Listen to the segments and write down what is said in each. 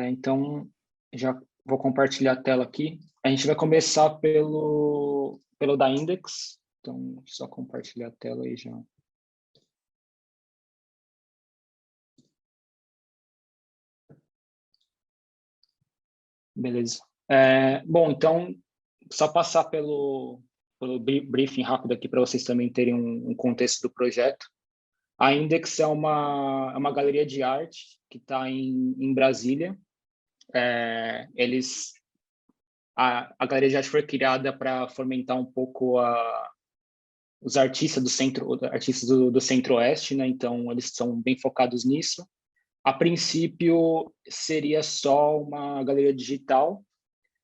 Então, já vou compartilhar a tela aqui. A gente vai começar pelo da Index. Então, só compartilhar a tela aí já. Beleza. Bom, então, só passar pelo briefing rápido aqui para vocês também terem um contexto do projeto. A Index é uma galeria de arte que está em Brasília. A galeria de arte foi criada para fomentar um pouco os artistas do Centro-Oeste, né? Então, eles são bem focados nisso. A princípio, seria só uma galeria digital,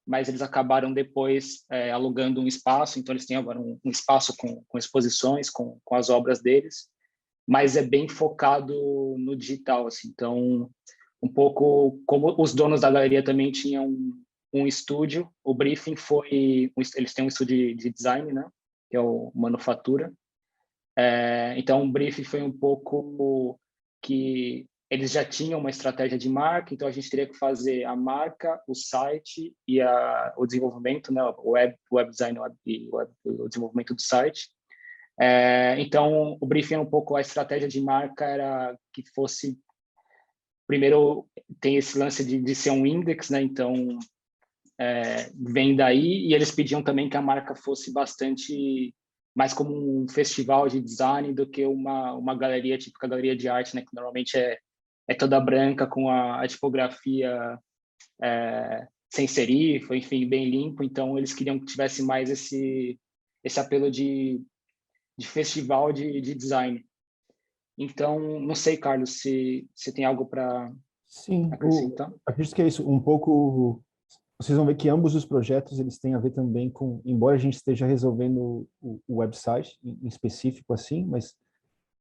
mas eles acabaram depois alugando um espaço, então eles têm agora um espaço com exposições, com as obras deles, mas é bem focado no digital, assim. Então, um pouco como os donos da galeria também tinham um estúdio, o briefing foi, eles têm um estúdio de design, né, que é o Manufatura. Então, o briefing foi um pouco que eles já tinham uma estratégia de marca, então a gente teria que fazer a marca, o site e o desenvolvimento, né, o web design e o desenvolvimento do site. Então, o briefing um pouco, a estratégia de marca era que fosse, primeiro, tem esse lance de ser um index, né? Então, vem daí, e eles pediam também que a marca fosse bastante mais como um festival de design do que uma galeria, típica galeria de arte, né? Que normalmente é toda branca, com a tipografia sem serifa, enfim, bem limpo. Então, eles queriam que tivesse mais esse apelo de festival de design. Então, não sei, Carlos, se você tem algo para Sim, acrescentar. acredito que é isso. Um pouco, vocês vão ver que ambos os projetos eles têm a ver também com, embora a gente esteja resolvendo o website em específico assim, mas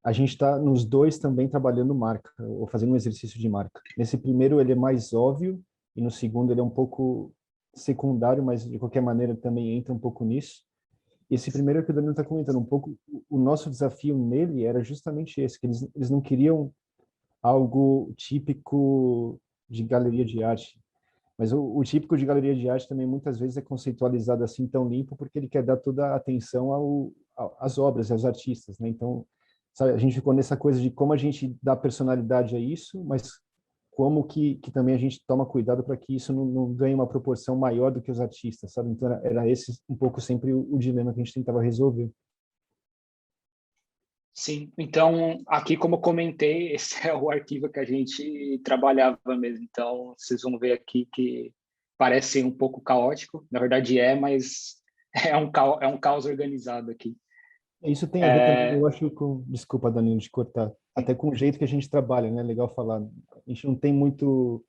a gente está nos dois também trabalhando marca, ou fazendo um exercício de marca. Nesse primeiro ele é mais óbvio, e no segundo ele é um pouco secundário, mas de qualquer maneira também entra um pouco nisso. Esse primeiro que o Danilo está comentando, um pouco, o nosso desafio nele era justamente esse, que eles não queriam algo típico de galeria de arte. Mas o típico de galeria de arte também muitas vezes é conceitualizado assim tão limpo porque ele quer dar toda a atenção às obras e aos artistas, né? Então, sabe, a gente ficou nessa coisa de como a gente dá personalidade a isso, mas como que também a gente toma cuidado para que isso não ganhe uma proporção maior do que os artistas, sabe? Então, era esse um pouco sempre o dilema que a gente tentava resolver. Sim, então, aqui, como eu comentei, esse é o arquivo que a gente trabalhava mesmo. Então, vocês vão ver aqui que parece um pouco caótico. Na verdade mas é um caos organizado aqui. Isso tem a ver também, eu acho, com... Desculpa, Danilo, de cortar. Até com o jeito que a gente trabalha, né? Legal falar. A gente não tem muito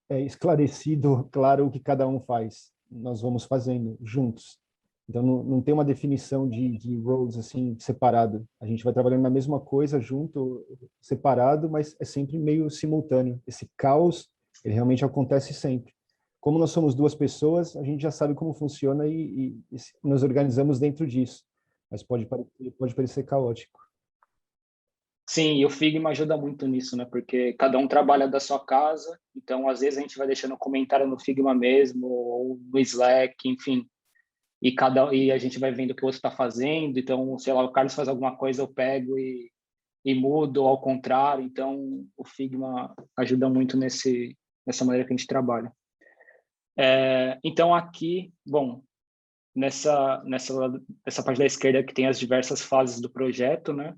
esclarecido, claro, o que cada um faz. Nós vamos fazendo juntos. Então, não tem uma definição de roles, assim, separado. A gente vai trabalhando na mesma coisa junto, separado, mas é sempre meio simultâneo. Esse caos, ele realmente acontece sempre. Como nós somos duas pessoas, a gente já sabe como funciona e nos organizamos dentro disso. Mas pode parecer caótico. Sim, e o Figma ajuda muito nisso, né? Porque cada um trabalha da sua casa, então às vezes a gente vai deixando comentário no Figma mesmo, ou no Slack, enfim. E a gente vai vendo o que o outro está fazendo. Então, sei lá, o Carlos faz alguma coisa, eu pego e mudo, ou ao contrário. Então, o Figma ajuda muito nessa maneira que a gente trabalha. Então, aqui, bom, nessa parte da esquerda que tem as diversas fases do projeto, né?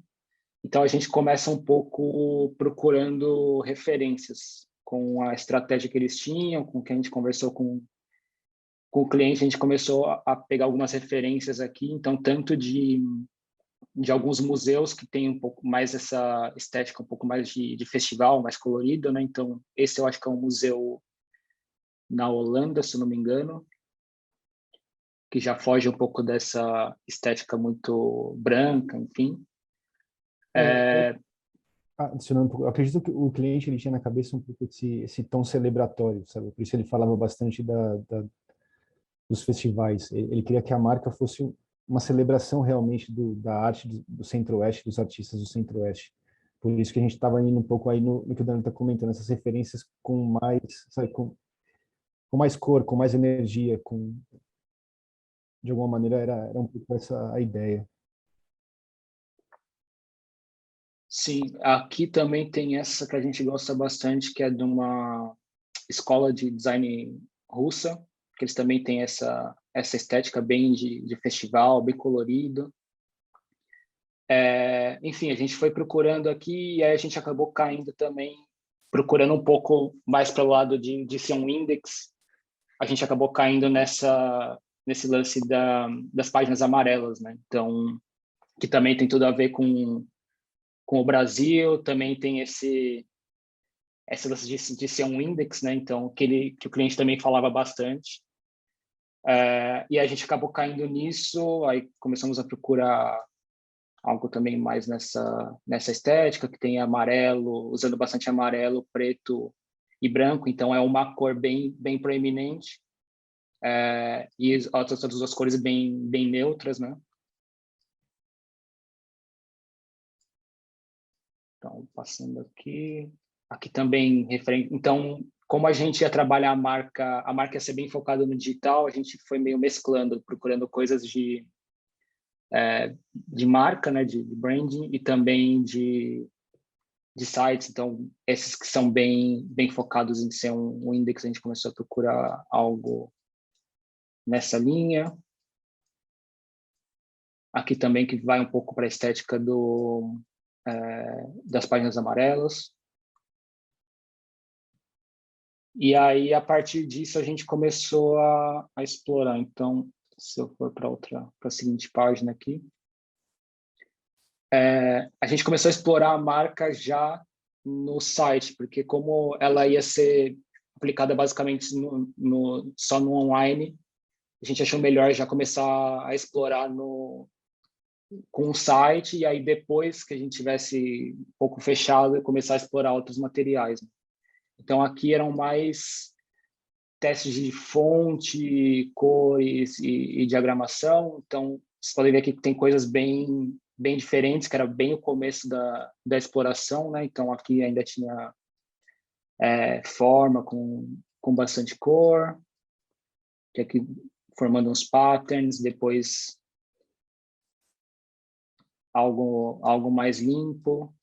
Então, a gente começa um pouco procurando referências com a estratégia que eles tinham, com o que a gente conversou com o cliente, a gente começou a pegar algumas referências aqui, então, tanto de alguns museus que tem um pouco mais essa estética, um pouco mais de festival, mais colorido, né? Então, esse eu acho que é um museu na Holanda, se não me engano, que já foge um pouco dessa estética muito branca, enfim. Adicionando um pouco, eu acredito que o cliente ele tinha na cabeça um pouco esse tom celebratório, sabe? Por isso ele falava bastante dos festivais. Ele queria que a marca fosse uma celebração realmente da arte do Centro-Oeste, dos artistas do Centro-Oeste. Por isso que a gente estava indo um pouco aí no que o Dani está comentando, essas referências com mais, sabe, com mais cor, com mais energia, de alguma maneira era um pouco essa a ideia. Sim, aqui também tem essa que a gente gosta bastante, que é de uma escola de design russa, que eles também têm essa estética bem de festival, bem colorido. Enfim, a gente foi procurando aqui e aí a gente acabou caindo também, procurando um pouco mais para o lado de ser um index, a gente acabou caindo nesse lance das páginas amarelas, né? Então, que também tem tudo a ver com o Brasil, também tem essa lance de ser um index, né? Então, que o cliente também falava bastante. E a gente acabou caindo nisso, aí começamos a procurar algo também mais nessa estética, que tem amarelo, usando bastante amarelo, preto e branco, então é uma cor bem proeminente, e as outras duas cores bem neutras, né? Então, passando aqui também referente. Então, como a gente ia trabalhar a marca ia ser bem focada no digital, a gente foi meio mesclando, procurando coisas de marca, né, de branding e também de sites. Então, esses que são bem focados em ser um index, a gente começou a procurar algo nessa linha. Aqui também que vai um pouco para a estética das páginas amarelas. E aí, a partir disso, a gente começou a explorar. Então, se eu for para a seguinte página aqui, a gente começou a explorar a marca já no site, porque como ela ia ser aplicada basicamente só no online, a gente achou melhor já começar a explorar com o site, e aí depois que a gente tivesse um pouco fechado, começar a explorar outros materiais. Então, aqui eram mais testes de fonte, cores e diagramação. Então, vocês podem ver aqui que tem coisas bem diferentes, que era bem o começo da exploração, né? Então, aqui ainda tinha forma com bastante cor, que aqui formando uns patterns, depois algo mais limpo.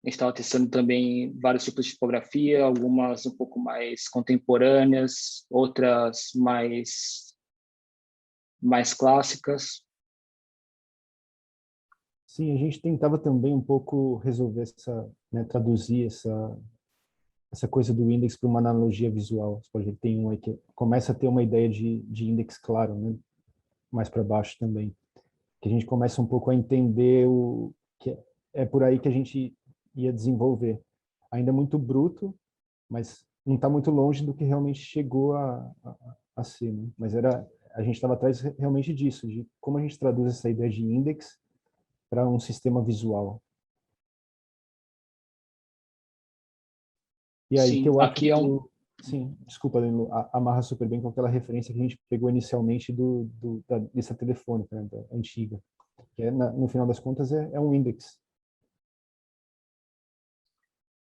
A gente estava testando também vários tipos de tipografia, algumas um pouco mais contemporâneas, outras mais clássicas. Sim, a gente tentava também um pouco resolver né, traduzir essa coisa do index para uma analogia visual. Por exemplo, tem um aí que começa a ter uma ideia de index claro, né? Mais para baixo também. Que a gente começa um pouco a entender o que é por aí que a gente ia desenvolver. Ainda é muito bruto, mas não está muito longe do que realmente chegou a ser. Né? Mas a gente estava atrás realmente disso, de como a gente traduz essa ideia de index para um sistema visual. E aí que Sim, eu acho aqui que, sim, desculpa, Danilo, amarra super bem com aquela referência que a gente pegou inicialmente da lista telefônica, né, da antiga, que no final das contas é um index.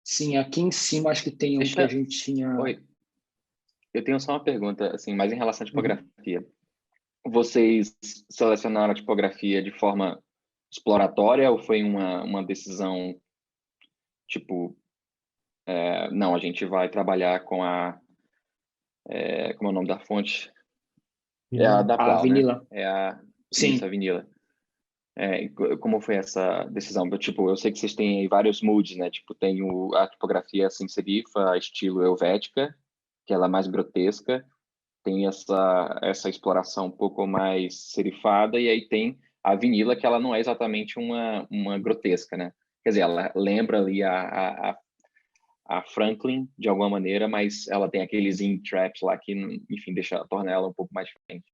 sim, aqui em cima acho que tem um que a Deixa. gente tinha. Oi, eu tenho só uma pergunta, assim, mais em relação à Uhum. tipografia. Vocês selecionaram a tipografia de forma exploratória ou foi uma decisão, tipo, não, a gente vai trabalhar com como é o nome da fonte? É a da A Plau, né? vinila. Isso, a Sim, vinila. Como foi essa decisão? Tipo, eu sei que vocês têm aí vários moods, né? Tipo, tem a tipografia sem serifa, estilo helvética, que ela é mais grotesca. Tem essa exploração um pouco mais serifada, e aí tem a vinila, que ela não é exatamente uma grotesca, né? Quer dizer, ela lembra ali a Franklin, de alguma maneira, mas ela tem aqueles in-traps lá que, enfim, torna ela um pouco mais diferente.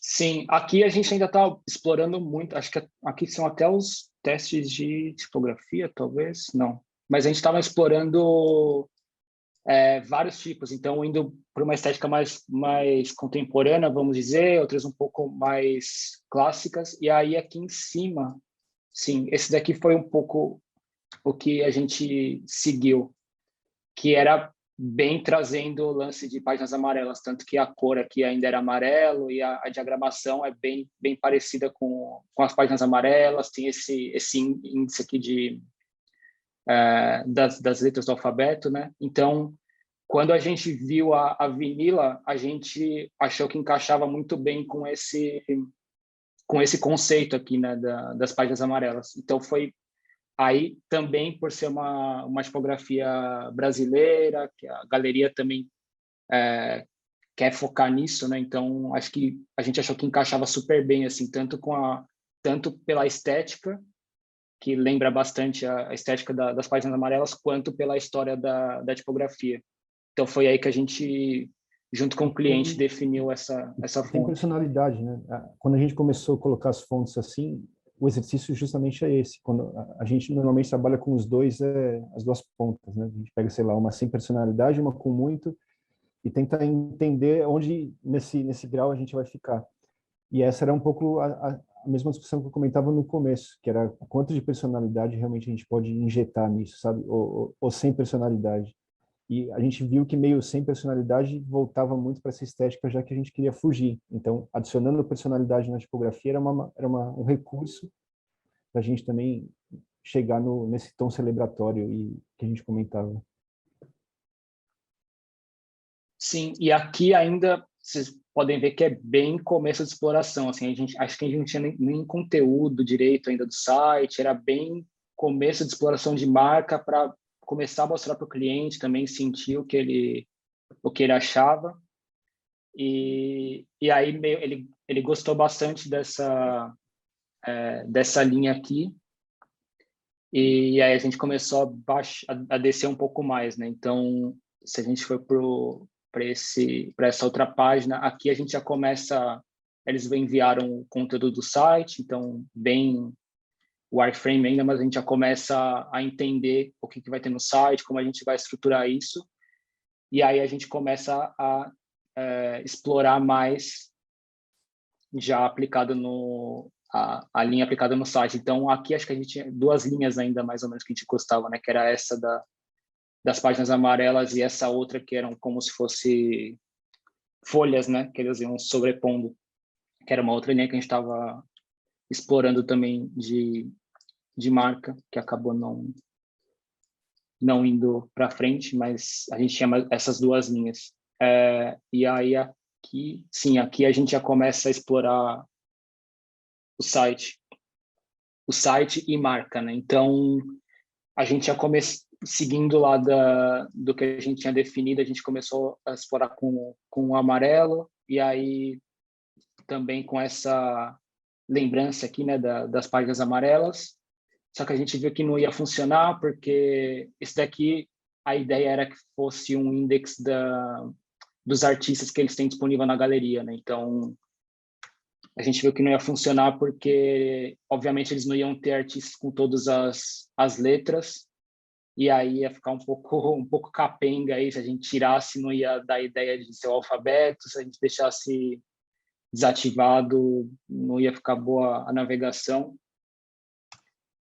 sim. Aqui a gente ainda está explorando muito. Acho que aqui são até os testes de tipografia, talvez. Não. Mas a gente estava explorando vários tipos. Então, indo para uma estética mais contemporânea, vamos dizer, outras um pouco mais clássicas. E aí, aqui em cima, Sim, esse daqui foi um pouco o que a gente seguiu, que era bem trazendo o lance de páginas amarelas, tanto que a cor aqui ainda era amarelo e a diagramação é bem parecida com as páginas amarelas, tem esse índice aqui das letras do alfabeto, né? Então, quando a gente viu a vinila, a gente achou que encaixava muito bem com esse conceito aqui, né, das páginas amarelas. Então, foi aí também, por ser uma tipografia brasileira, que a galeria também quer focar nisso, né? Então, acho que a gente achou que encaixava super bem, assim, tanto pela estética, que lembra bastante a estética das páginas amarelas, quanto pela história da tipografia. Então, foi aí que a gente, junto com o cliente, definiu essa Tem fonte. personalidade, né? Quando a gente começou a colocar as fontes assim, o exercício justamente é esse. Quando a gente normalmente trabalha com os dois, as duas pontas, né? A gente pega, sei lá, uma sem personalidade, uma com muito, e tenta entender onde nesse grau a gente vai ficar. E essa era um pouco a mesma discussão que eu comentava no começo, que era quanto de personalidade realmente a gente pode injetar nisso, sabe? Ou sem personalidade. E a gente viu que meio sem personalidade voltava muito para essa estética, já que a gente queria fugir. Então, adicionando personalidade na tipografia um recurso para a gente também chegar nesse tom celebratório e que a gente comentava. Sim, e aqui ainda vocês podem ver que é bem começo de exploração. Assim, acho que a gente não tinha nem conteúdo direito ainda do site, era bem começo de exploração de marca para começar a mostrar para o cliente também sentir o que ele achava. E aí ele gostou bastante dessa linha aqui. E aí a gente começou a descer um pouco mais, né? Então, se a gente for para essa outra página, aqui a gente já começa. Eles enviaram o conteúdo do site, então bem wireframe ainda, mas a gente já começa a entender o que vai ter no site, como a gente vai estruturar isso, e aí a gente começa a explorar mais já aplicado a linha aplicada no site. Então aqui acho que a gente tinha duas linhas ainda mais ou menos que a gente gostava, né? Que era essa das páginas amarelas e essa outra que eram como se fosse folhas, né? Que eles iam sobrepondo, que era uma outra linha que a gente estava explorando também de marca, que acabou não indo para frente, mas a gente tinha essas duas linhas. E aí aqui, sim, aqui a gente já começa a explorar o site e marca, né? Então a gente já começa seguindo lá do que a gente tinha definido, a gente começou a explorar com o amarelo e aí também com essa lembrança aqui, né, das páginas amarelas. Só que a gente viu que não ia funcionar porque esse daqui a ideia era que fosse um index dos artistas que eles têm disponível na galeria, né? Então a gente viu que não ia funcionar porque obviamente eles não iam ter artistas com todas as letras e aí ia ficar um pouco capenga aí, se a gente tirasse, não ia dar ideia de ser o alfabeto, se a gente deixasse desativado, não ia ficar boa a navegação.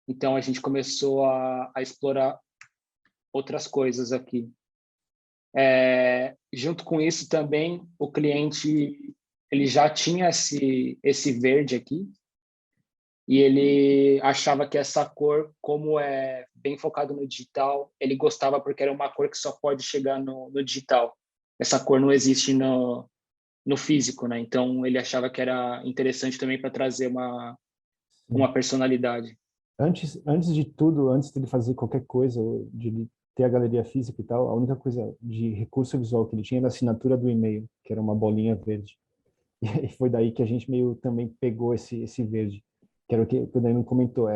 Então, a gente começou a explorar outras coisas aqui. Junto com isso também, o cliente ele já tinha esse verde aqui, e ele achava que essa cor, como é bem focado no digital, ele gostava porque era uma cor que só pode chegar no digital. Essa cor não existe no físico, né? Então ele achava que era interessante também para trazer uma personalidade. Antes de tudo, antes de ele fazer qualquer coisa, de ele ter a galeria física e tal, a única coisa de recurso visual que ele tinha era a assinatura do e-mail, que era uma bolinha verde. E foi daí que a gente meio também pegou esse verde, que era o que o Danilo comentou,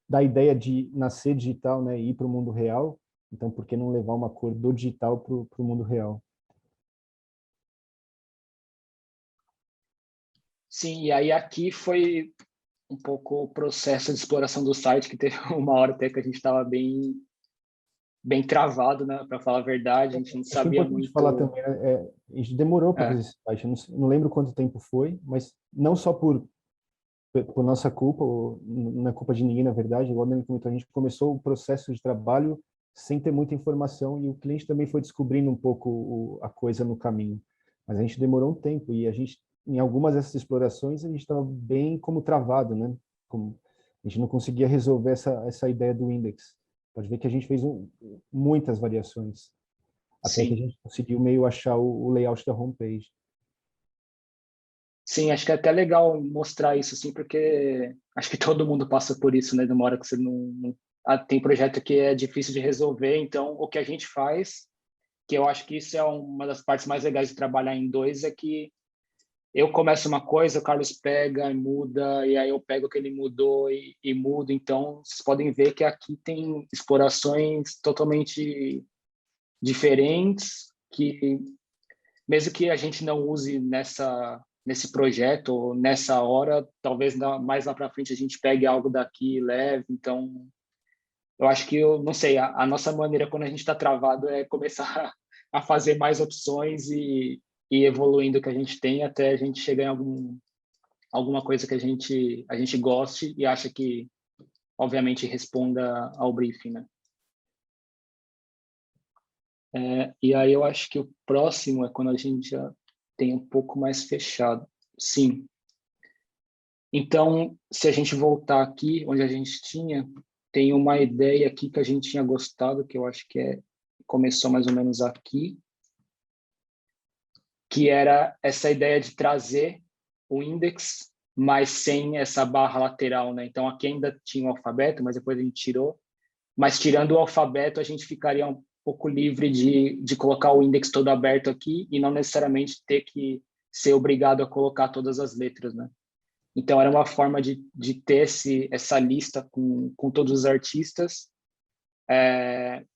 da ideia de nascer digital, né, e ir para o mundo real. Então, por que não levar uma cor do digital para o mundo real? Sim, e aí aqui foi um pouco o processo de exploração do site, que teve uma hora até que a gente estava bem travado, né? Para falar a verdade, a gente não Acho que é sabia importante falar muito. também, a gente demorou para É, fazer esse site, eu não lembro quanto tempo foi, mas não só por por nossa culpa, ou não é culpa de ninguém, na verdade, igual ele comentou, a gente começou o processo de trabalho sem ter muita informação e o cliente também foi descobrindo um pouco a coisa no caminho. Mas a gente demorou um tempo e a gente, em algumas dessas explorações, a gente estava bem como travado, né? Como, a gente não conseguia resolver essa ideia do index. Pode ver que a gente fez muitas variações, até que a Sim. gente conseguiu meio achar o layout da homepage. Sim, acho que é até legal mostrar isso, assim, porque acho que todo mundo passa por isso, né? De uma hora que você tem projeto que é difícil de resolver, então o que a gente faz, que eu acho que isso é uma das partes mais legais de trabalhar em dois, é que eu começo uma coisa, o Carlos pega e muda, e aí eu pego o que ele mudou e mudo. Então, vocês podem ver que aqui tem explorações totalmente diferentes, que mesmo que a gente não use nesse projeto ou nessa hora, talvez mais lá para frente a gente pegue algo daqui e leve. Então, eu acho que, eu não sei, a nossa maneira quando a gente está travado é começar a fazer mais opções e evoluindo o que a gente tem até a gente chegar em alguma coisa que a gente goste e acha que, obviamente, responda ao briefing, né? E aí eu acho que o próximo é quando a gente já tem um pouco mais fechado. Sim. Então, se a gente voltar aqui, onde a gente tinha, tem uma ideia aqui que a gente tinha gostado, que eu acho que começou mais ou menos aqui, que era essa ideia de trazer o index, mas sem essa barra lateral, né? Então, aqui ainda tinha o alfabeto, mas depois a gente tirou. Mas tirando o alfabeto, a gente ficaria um pouco livre de colocar o index todo aberto aqui e não necessariamente ter que ser obrigado a colocar todas as letras, né? Então, era uma forma de ter essa lista com todos os artistas,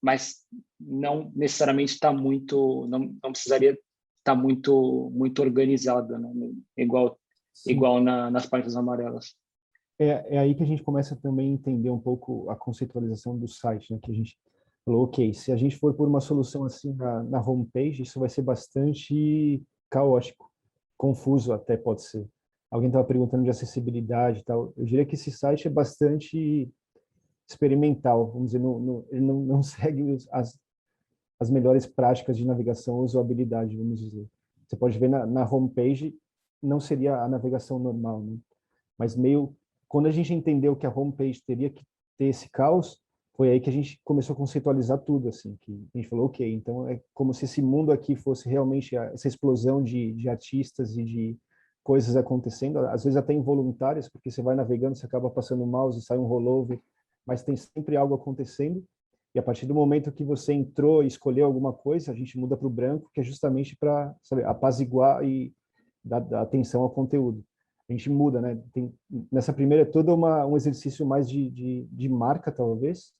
mas não necessariamente está muito, não precisaria estar muito organizada, né? Sim. Igual nas páginas amarelas. É aí que a gente começa também a entender um pouco a conceitualização do site, né? Que a gente falou, ok, se a gente for por uma solução assim na homepage, isso vai ser bastante caótico, confuso até pode ser. Alguém estava perguntando de acessibilidade e tal. Eu diria que esse site é bastante experimental, vamos dizer, ele não segue as melhores práticas de navegação ou usabilidade, vamos dizer. Você pode ver na homepage, não seria a navegação normal, né? Mas meio, quando a gente entendeu que a homepage teria que ter esse caos, foi aí que a gente começou a conceitualizar tudo, assim, que a gente falou, ok, então é como se esse mundo aqui fosse realmente essa explosão de artistas e de coisas acontecendo, às vezes até involuntárias, porque você vai navegando, você acaba passando o mouse e sai um rollover, mas tem sempre algo acontecendo, e a partir do momento que você entrou e escolheu alguma coisa, a gente muda para o branco, que é justamente para, sabe, apaziguar e dar atenção ao conteúdo. A gente muda, né? Nessa primeira é todo um exercício mais de marca, talvez,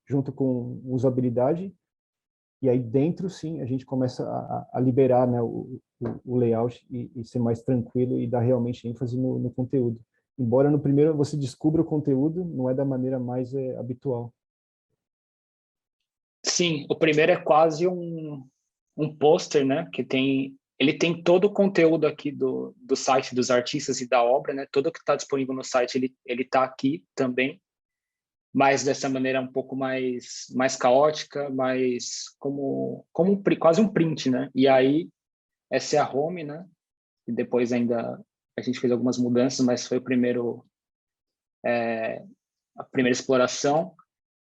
junto com usabilidade, e aí dentro, sim, a gente começa a liberar, né, o layout e ser mais tranquilo e dar realmente ênfase no conteúdo. Embora no primeiro você descubra o conteúdo, não é da maneira mais habitual. Sim, o primeiro é quase um pôster, né? Ele tem todo o conteúdo aqui do site dos artistas e da obra, né? Tudo que está disponível no site, ele está aqui também, mas dessa maneira um pouco mais caótica, mais quase um print, né? E aí, essa é a home, né? E depois ainda a gente fez algumas mudanças, mas foi a primeira exploração.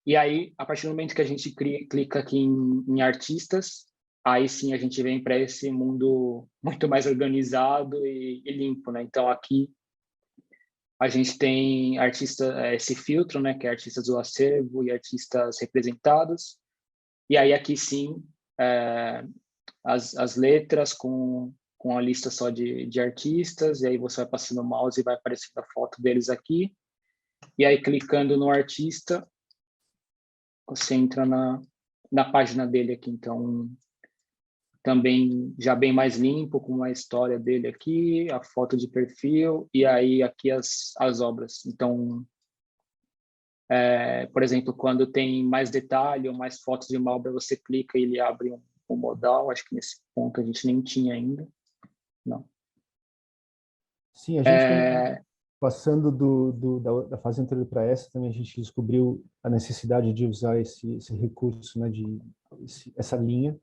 E aí, a partir do momento que a gente clica aqui em artistas, aí sim a gente vem para esse mundo muito mais organizado e limpo, né? Então, aqui a gente tem esse filtro, né? Que é artistas do acervo e artistas representados. E aí, aqui sim, é, as letras com a lista só de artistas, e aí você vai passando o mouse e vai aparecendo a foto deles aqui. E aí, clicando no artista, você entra na página dele aqui. Então, também já bem mais limpo, com a história dele aqui, a foto de perfil, e aí aqui as obras. Então, por exemplo, quando tem mais detalhe ou mais fotos de uma obra, você clica e ele abre um modal. Acho que nesse ponto a gente nem tinha ainda. Não. Sim, a gente também passando da fase anterior para essa, também a gente descobriu a necessidade de usar esse recurso, né, essa linha.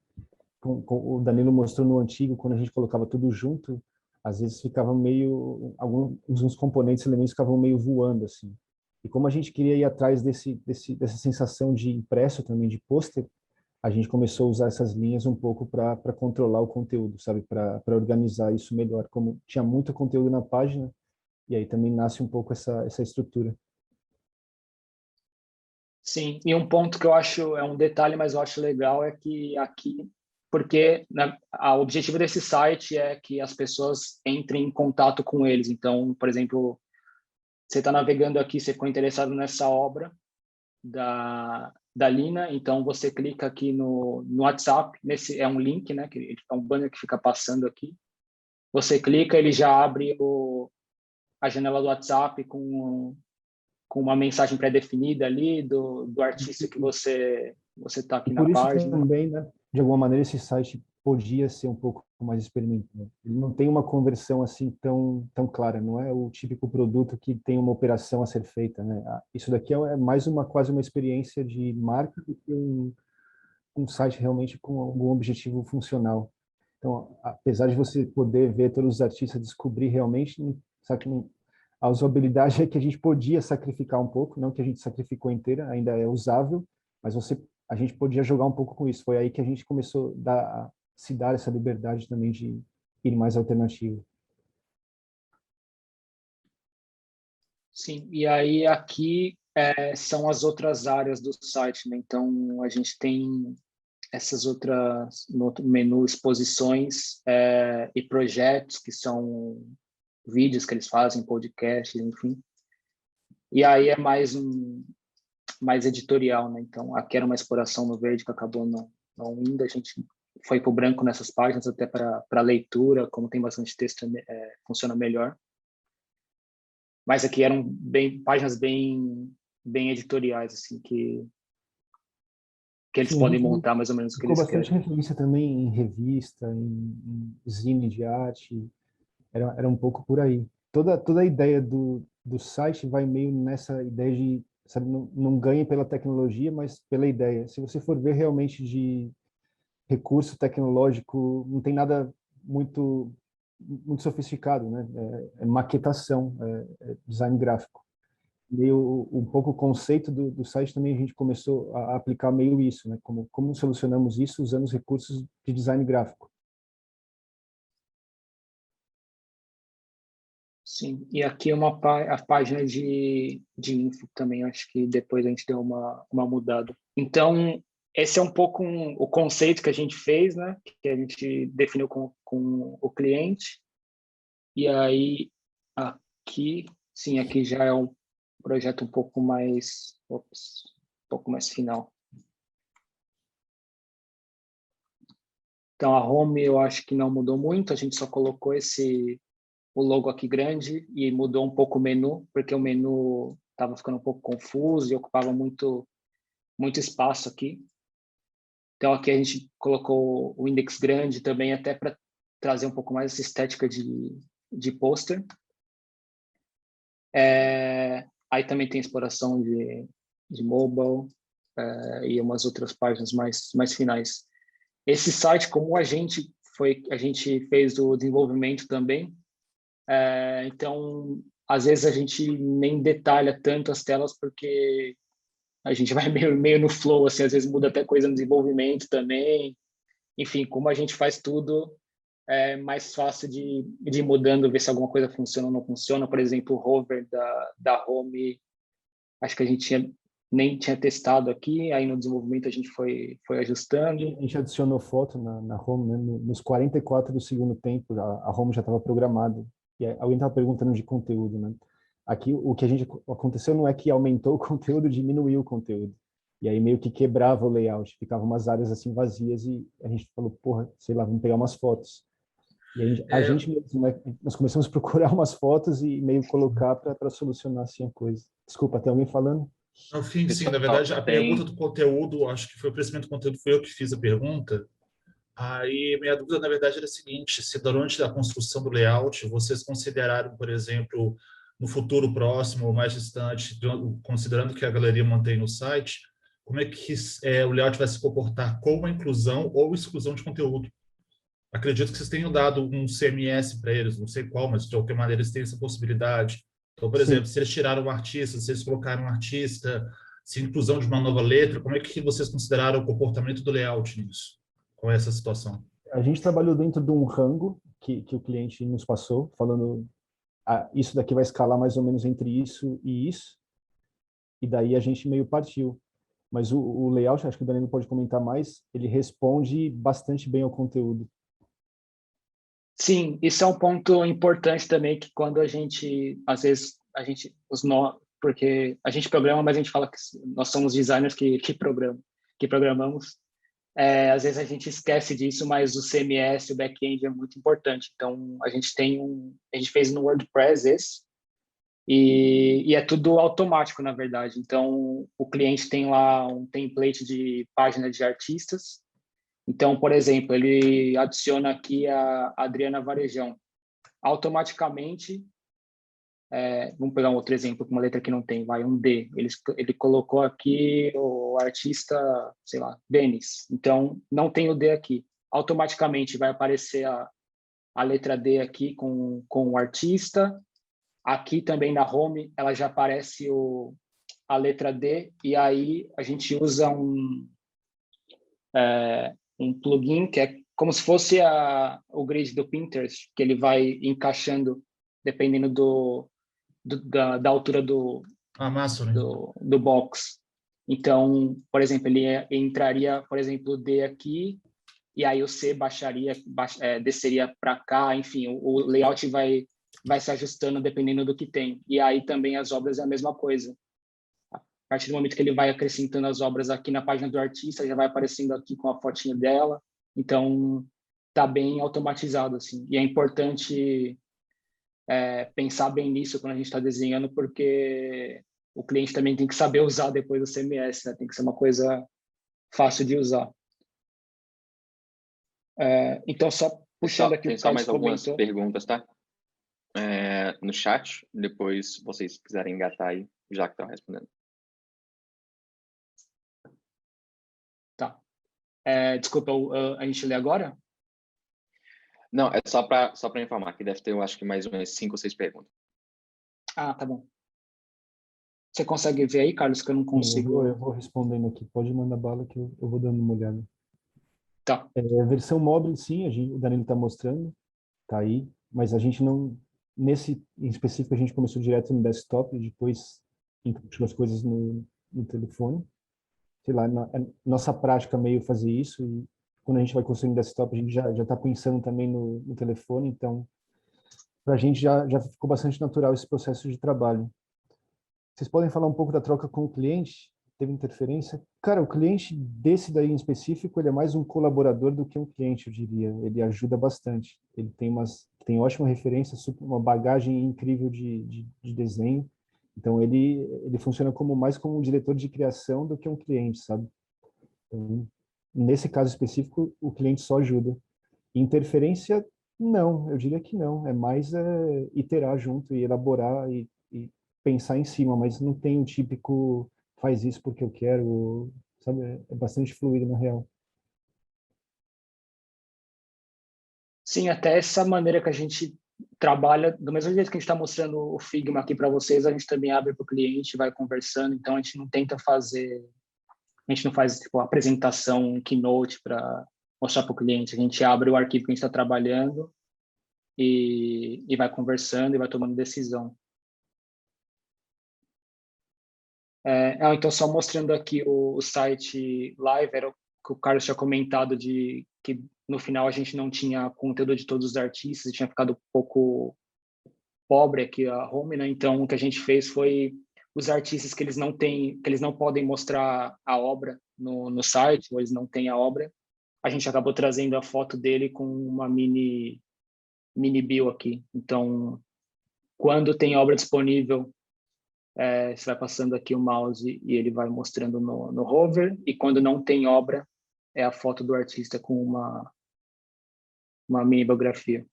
O Danilo mostrou no antigo, quando a gente colocava tudo junto, às vezes ficava meio, uns componentes, elementos ficavam meio voando, assim. E como a gente queria ir atrás dessa sensação de impresso também, de pôster, a gente começou a usar essas linhas um pouco para controlar o conteúdo, sabe? Para organizar isso melhor. Como tinha muito conteúdo na página, e aí também nasce um pouco essa estrutura. Sim, e um ponto que eu acho, é um detalhe, mas eu acho legal, é que aqui, porque né, o objetivo desse site é que as pessoas entrem em contato com eles. Então, por exemplo, você está navegando aqui, você ficou interessado nessa obra da Lina, então você clica aqui no WhatsApp, nesse é um link, né, que é um banner que fica passando aqui. Você clica, ele já abre a janela do WhatsApp com uma mensagem pré-definida ali do artista que você está E aqui na por isso página. também, né, de alguma maneira, esse site podia ser um pouco mais experimental. Ele não tem uma conversão assim tão clara, não é o típico produto que tem uma operação a ser feita, né? Isso daqui é mais quase uma experiência de marca do que um site realmente com algum objetivo funcional. Então, apesar de você poder ver todos os artistas, descobrir realmente, sabe, a usabilidade é que a gente podia sacrificar um pouco, não que a gente sacrificou inteira, ainda é usável, mas a gente podia jogar um pouco com isso. Foi aí que a gente começou a se dar essa liberdade também de ir mais alternativo. Sim, e aí aqui são as outras áreas do site, né? Então, a gente tem essas outras, no outro menu, exposições e projetos, que são vídeos que eles fazem, podcasts, enfim. E aí é mais editorial, né? Então, aqui era uma exploração no verde que acabou não indo, a gente foi para o branco nessas páginas, até para leitura, como tem bastante texto, funciona melhor. Mas aqui eram páginas bem editoriais, assim, que eles Sim, a podem gente montar mais ou menos o que ficou eles bastante querem. referência também em revista, em zine de arte, era um pouco por aí. Toda a ideia do site vai meio nessa ideia de, sabe, não ganhe pela tecnologia, mas pela ideia. Se você for ver realmente de recurso tecnológico, não tem nada muito sofisticado, né? É maquetação, é design gráfico. Meio um pouco o conceito do site também a gente começou a aplicar meio isso, né? Como solucionamos isso usando os recursos de design gráfico. Sim, e aqui é a página de info também, acho que depois a gente deu uma mudada. Então, esse é um pouco o conceito que a gente fez, né? Que a gente definiu com o cliente. E aí, aqui, sim, aqui já é um projeto um pouco mais final. Então, a home eu acho que não mudou muito, a gente só colocou o logo aqui grande e mudou um pouco o menu, porque o menu estava ficando um pouco confuso e ocupava muito espaço aqui. Então, aqui a gente colocou o index grande também, até para trazer um pouco mais essa estética de pôster. Aí também tem exploração de mobile e umas outras páginas mais finais. Esse site, como a gente fez o desenvolvimento também, então às vezes a gente nem detalha tanto as telas porque a gente vai meio no flow, assim, às vezes muda até coisa no desenvolvimento também. Enfim, como a gente faz tudo, é mais fácil de ir mudando, ver se alguma coisa funciona ou não funciona. Por exemplo, o hover da home, acho que a gente nem tinha testado aqui, aí no desenvolvimento a gente foi ajustando. A gente adicionou foto na home, né? Nos 44 do segundo tempo, a home já estava programada. E aí, alguém estava perguntando de conteúdo, né? Aqui, o que aconteceu não é que aumentou o conteúdo, diminuiu o conteúdo. E aí meio que quebrava o layout, ficavam umas áreas assim vazias e a gente falou, porra, sei lá, vamos pegar umas fotos. E a gente mesmo, né, nós começamos a procurar umas fotos e meio colocar para solucionar assim a coisa. Desculpa, tem alguém falando? No fim, sim, na Pessoal, verdade, a pergunta do conteúdo, acho que foi o crescimento do conteúdo, foi eu que fiz a pergunta. Aí, minha dúvida, na verdade, era a seguinte: se durante a construção do layout vocês consideraram, por exemplo, no futuro próximo ou mais distante, considerando que a galeria mantém no site, como é que o layout vai se comportar com a inclusão ou exclusão de conteúdo? Acredito que vocês tenham dado um CMS para eles, não sei qual, mas de qualquer maneira eles têm essa possibilidade. Então, por exemplo, se eles tiraram um artista, se eles colocaram um artista, se inclusão de uma nova letra, como é que vocês consideraram o comportamento do layout nisso, com essa situação? A gente trabalhou dentro de um rango que o cliente nos passou, falando, isso daqui vai escalar mais ou menos entre isso e isso, e daí a gente meio partiu. Mas o layout, acho que o Danilo pode comentar mais, ele responde bastante bem ao conteúdo. Sim, isso é um ponto importante também, que quando a gente, às vezes, porque a gente programa, mas a gente fala que nós somos designers que programamos. Às vezes a gente esquece disso, mas o CMS, o back-end é muito importante. Então, a gente fez no WordPress esse, e é tudo automático, na verdade. Então, o cliente tem lá um template de página de artistas. Então, por exemplo, ele adiciona aqui a Adriana Varejão. Automaticamente, vamos pegar um outro exemplo com uma letra que não tem, vai um D. Ele colocou aqui o artista, sei lá, Denis. Então, não tem o D aqui. Automaticamente vai aparecer a letra D aqui com o artista. Aqui também na home, ela já aparece a letra D, e aí a gente usa um plugin que é como se fosse o grid do Pinterest, que ele vai encaixando dependendo da altura massa, né? do box. Então, por exemplo, ele entraria, por exemplo, o D aqui, e aí o C desceria para cá, enfim, o layout vai se ajustando dependendo do que tem. E aí também as obras é a mesma coisa. A partir do momento que ele vai acrescentando as obras aqui na página do artista, já vai aparecendo aqui com a fotinha dela. Então, está bem automatizado, assim. E é importante pensar bem nisso quando a gente está desenhando, porque o cliente também tem que saber usar depois o CMS, né? Tem que ser uma coisa fácil de usar. Então, só puxando aqui tem o só Carlos mais algumas comentou. perguntas, tá? No chat, depois vocês quiserem engatar aí, já que estão respondendo. Tá. Desculpa, a gente lê agora? Não, é só para informar, que deve ter, eu acho que mais umas 5 ou 6 perguntas. Ah, tá bom. Você consegue ver aí, Carlos, que eu não consigo... Eu vou respondendo aqui. Pode mandar bala que eu vou dando uma olhada. Tá. Versão móvel, sim, o Danilo está mostrando, tá aí, mas a gente não, nesse em específico, a gente começou direto no desktop e depois introduziu as coisas no telefone. Sei lá, nossa prática meio fazer isso, e quando a gente vai construindo desktop, a gente já está pensando também no telefone, então, para a gente já ficou bastante natural esse processo de trabalho. Vocês podem falar um pouco da troca com o cliente? Teve interferência? Cara, o cliente desse daí em específico, ele é mais um colaborador do que um cliente, eu diria. Ele ajuda bastante. Ele tem ótima referência, uma bagagem incrível de desenho. Então, ele funciona mais como um diretor de criação do que um cliente, sabe? Então, nesse caso específico, o cliente só ajuda. Interferência, não, eu diria que não. É mais iterar junto e elaborar e pensar em cima, mas não tem um típico faz isso porque eu quero, sabe? É bastante fluido na real. Sim, até essa maneira que a gente trabalha, do mesmo jeito que a gente está mostrando o Figma aqui para vocês, a gente também abre para o cliente, vai conversando, então a gente não faz tipo apresentação, keynote para mostrar para o cliente, a gente abre o arquivo que a gente está trabalhando e vai conversando e vai tomando decisão. Então, só mostrando aqui o site live, era o que o Carlos tinha comentado de que no final a gente não tinha conteúdo de todos os artistas, tinha ficado um pouco pobre aqui a home, né? Então, o que a gente fez foi os artistas que eles não podem mostrar a obra no site, ou eles não têm a obra, a gente acabou trazendo a foto dele com uma mini bio aqui. Então, quando tem obra disponível, você vai passando aqui o mouse e ele vai mostrando no hover, e quando não tem obra, é a foto do artista com uma mini biografia.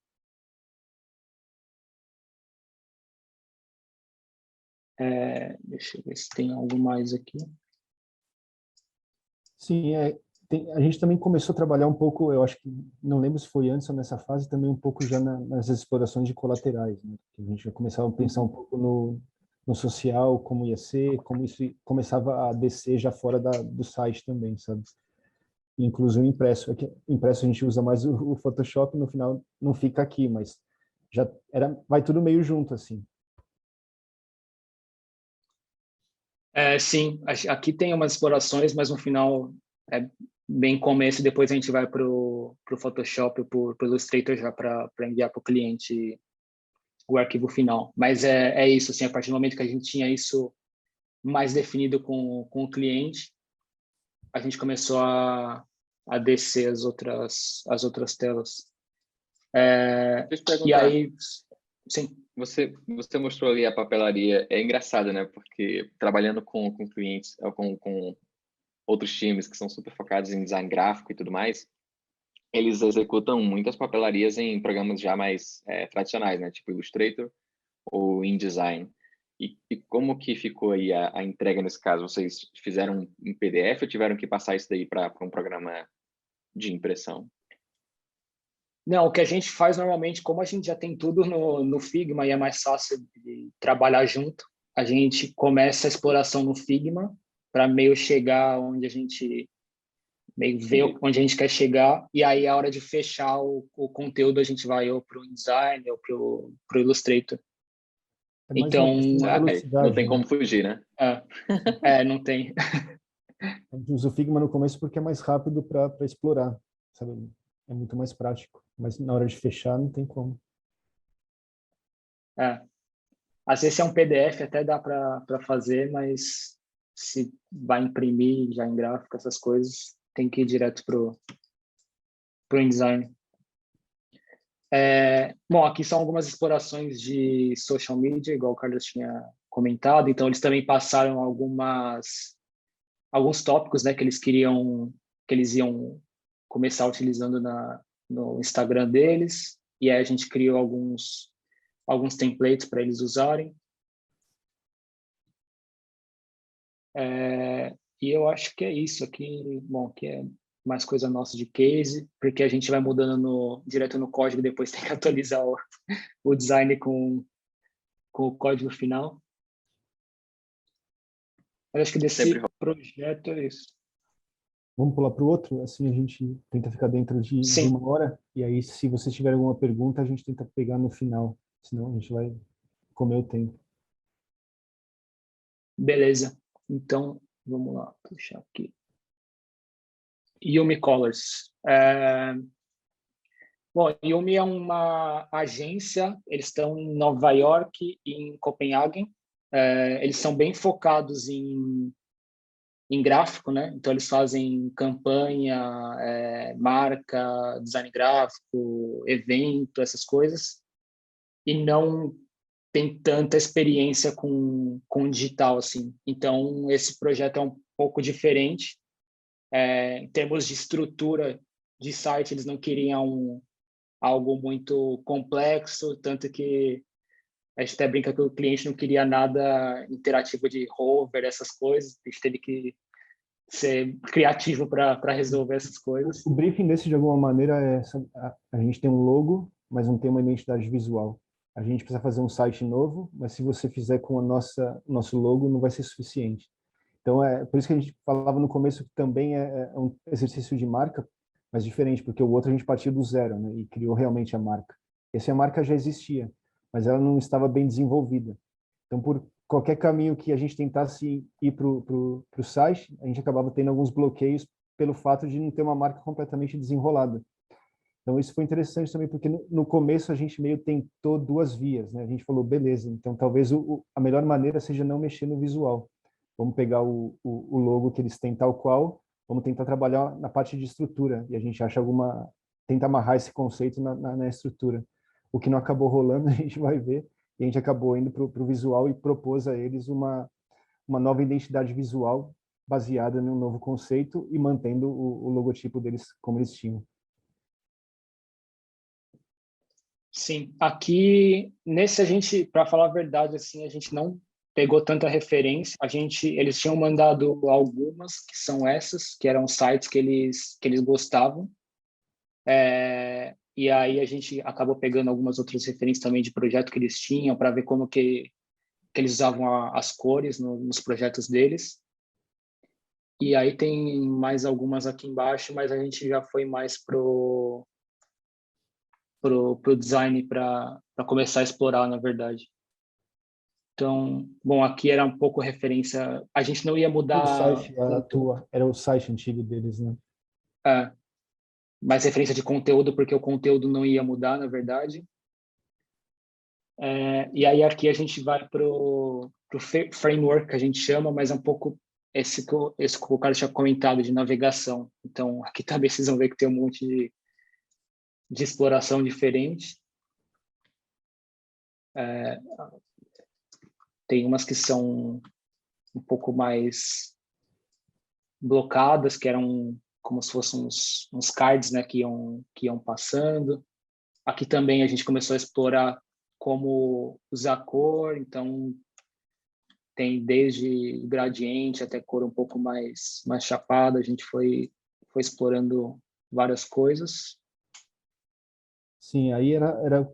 Deixa eu ver se tem algo mais aqui. Sim, a gente também começou a trabalhar um pouco, eu acho que, não lembro se foi antes ou nessa fase, também um pouco já nas explorações de colaterais, né? A gente já começava a pensar um pouco no social, como ia ser, como isso começava a descer já fora do site também, sabe? Incluso o impresso. É que impresso a gente usa mais o Photoshop, no final não fica aqui, mas vai tudo meio junto, assim. Sim, aqui tem umas explorações, mas no final é bem começo, depois a gente vai para o Photoshop, para o Illustrator já para enviar para o cliente o arquivo final. Mas é isso, assim, a partir do momento que a gente tinha isso mais definido com o cliente, a gente começou a descer as outras telas. Deixa eu te E perguntar, aí, sim. você mostrou ali a papelaria, é engraçado, né? Porque trabalhando com clientes, ou com outros times que são super focados em design gráfico e tudo mais, eles executam muitas papelarias em programas já mais tradicionais, né? Tipo Illustrator ou InDesign. E como que ficou aí a entrega nesse caso? Vocês fizeram um PDF ou tiveram que passar isso daí para um programa de impressão? Não, o que a gente faz normalmente, como a gente já tem tudo no Figma e é mais fácil de trabalhar junto, a gente começa a exploração no Figma para meio chegar onde a gente meio ver onde a gente quer chegar, e aí a hora de fechar o conteúdo a gente vai ou para o InDesign ou para o Illustrator. É mais uma Então, questão de Não velocidade, tem né? como fugir, né? não tem. A gente usa o Figma no começo porque é mais rápido para explorar, sabe? É muito mais prático. Mas na hora de fechar, não tem como. Às vezes é um PDF, até dá para fazer, mas se vai imprimir já em gráfico, essas coisas, tem que ir direto pro InDesign. Bom, aqui são algumas explorações de social media, igual o Carlos tinha comentado, então eles também passaram alguns tópicos, né, que eles iam começar utilizando no Instagram deles, e aí a gente criou alguns templates para eles usarem. E eu acho que é isso aqui. Bom, aqui é mais coisa nossa de case, porque a gente vai mudando direto no código, depois tem que atualizar o design com o código final. Eu acho que Sempre desse rola. projeto é isso. Vamos pular para o outro? Assim a gente tenta ficar dentro de Sim, 1 hora. E aí, se vocês tiverem alguma pergunta, a gente tenta pegar no final. Senão a gente vai comer o tempo. beleza. Então, vamos lá, puxar aqui. Yumi Colors. Bom, Yumi é uma agência, eles estão em Nova York e em Copenhague. Eles são bem focados em gráfico, né? Então eles fazem campanha, marca, design gráfico, evento, essas coisas, e não tem tanta experiência com digital assim. Então esse projeto é um pouco diferente. Em termos de estrutura de site, eles não queriam algo muito complexo, tanto que a gente até brinca que o cliente não queria nada interativo de hover, essas coisas. A gente teve que ser criativo para resolver essas coisas. O briefing desse, de alguma maneira, a gente tem um logo, mas não tem uma identidade visual. A gente precisa fazer um site novo, mas se você fizer com nosso logo, não vai ser suficiente. Então, por isso que a gente falava no começo que também é um exercício de marca, mas diferente, porque o outro a gente partiu do zero, né, e criou realmente a marca. Essa marca já existia, mas ela não estava bem desenvolvida. Então, por qualquer caminho que a gente tentasse ir para o site, a gente acabava tendo alguns bloqueios pelo fato de não ter uma marca completamente desenrolada. Então, isso foi interessante também, porque no começo a gente meio tentou 2 vias, né? A gente falou, beleza, então talvez a melhor maneira seja não mexer no visual. Vamos pegar o logo que eles têm tal qual, vamos tentar trabalhar na parte de estrutura, e a gente acha tenta amarrar esse conceito na estrutura. O que não acabou rolando, a gente vai ver, e a gente acabou indo para o visual e propôs a eles uma nova identidade visual baseada num novo conceito e mantendo o logotipo deles como eles tinham. Sim, aqui nesse a gente, para falar a verdade, assim, a gente não pegou tanta referência. Eles tinham mandado algumas, que são essas, que eram sites que eles gostavam. E aí a gente acabou pegando algumas outras referências também de projeto que eles tinham, para ver como que eles usavam as cores nos projetos deles. E aí tem mais algumas aqui embaixo, mas a gente já foi mais pro design para começar a explorar, na verdade. Então, bom, aqui era um pouco referência. A gente não ia O mudar site era o site antigo deles, né? mais referência de conteúdo, porque o conteúdo não ia mudar, na verdade. E aí aqui a gente vai pro framework, que a gente chama, mas é um pouco esse que o cara tinha comentado, de navegação. Então, aqui também vocês vão ver que tem um monte de exploração diferente. Tem umas que são um pouco mais blocadas, que eram como se fossem uns cards, né, que iam passando. Aqui também a gente começou a explorar como usar cor, então tem desde gradiente até cor um pouco mais chapada. A gente foi explorando várias coisas. Sim, aí era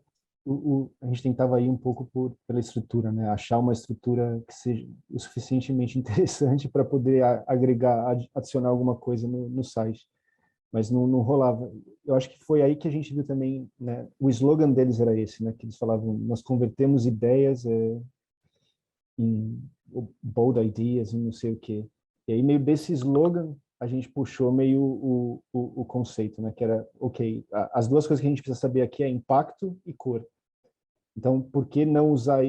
a gente tentava ir um pouco pela estrutura, né? Achar uma estrutura que seja o suficientemente interessante para poder agregar, adicionar alguma coisa no site. Mas não rolava. Eu acho que foi aí que a gente viu também, né? O slogan deles era esse, né? Que eles falavam: nós convertemos ideias em bold ideas, em não sei o quê. E aí, meio desse slogan, a gente puxou meio o conceito, né? Que era, ok, as duas coisas que a gente precisa saber aqui é impacto e cor. Então, por que não usar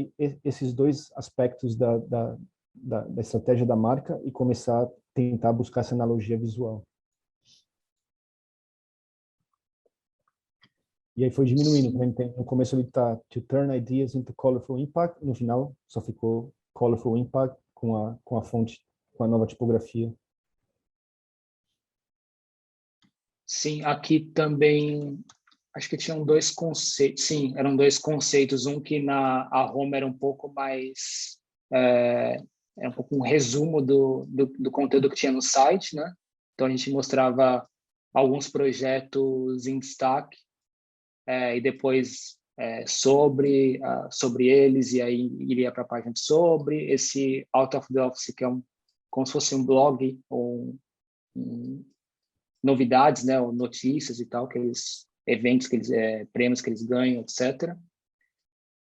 esses dois aspectos da estratégia da marca e começar a tentar buscar essa analogia visual? E aí foi diminuindo. No começo ele está to turn ideas into colorful impact. No final só ficou colorful impact com a fonte, com a nova tipografia. Sim, aqui também acho que tinham dois conceitos. Sim, eram dois conceitos. Um que a home era um pouco mais é um pouco um resumo do conteúdo que tinha no site, né? Então a gente mostrava alguns projetos em destaque, e depois sobre eles, e aí iria para a página de sobre esse out of the office, que é como se fosse um blog ou novidades, né, ou notícias e tal, eventos prêmios que eles ganham, etc.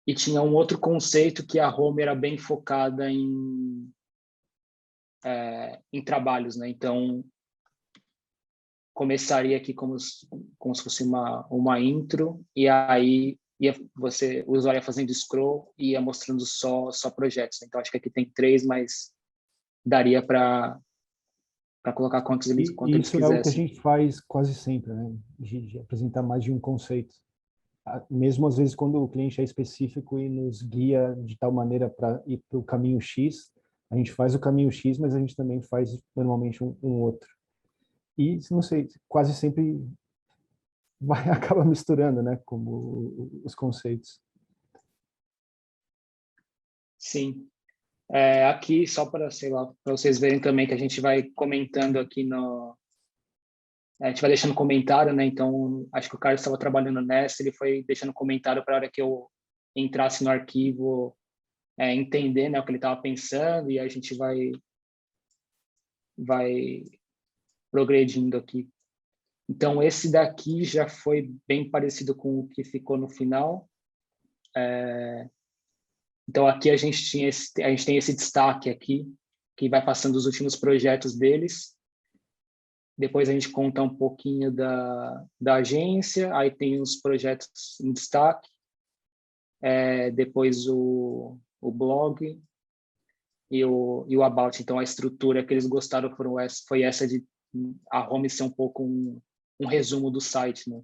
E tinha um outro conceito que a home era bem focada em trabalhos, né? Então começaria aqui como se fosse uma intro, e aí o usuário ia fazendo scroll e ia mostrando só projetos. Então acho que aqui tem 3, mas daria para colocar quantos eles Isso é o que a quisessem. gente faz quase sempre, né? De apresentar mais de um conceito. Mesmo às vezes quando o cliente é específico e nos guia de tal maneira para ir para o caminho X, a gente faz o caminho X, mas a gente também faz normalmente um outro. E, não sei, quase sempre acaba misturando, né, como os conceitos. Sim. Aqui, só para, sei lá, para vocês verem também que a gente vai comentando aqui a gente vai deixando comentário, né? Então, acho que o Carlos estava trabalhando nessa, ele foi deixando comentário para a hora que eu entrasse no arquivo, entender, né, o que ele estava pensando, e aí a gente vai progredindo aqui. Então, esse daqui já foi bem parecido com o que ficou no final. Então, aqui a gente tem esse destaque aqui, que vai passando os últimos projetos deles. Depois a gente conta um pouquinho da agência, aí tem os projetos em destaque, depois o blog e o about. Então, a estrutura que eles gostaram foi essa de a home ser um pouco um resumo do site, né?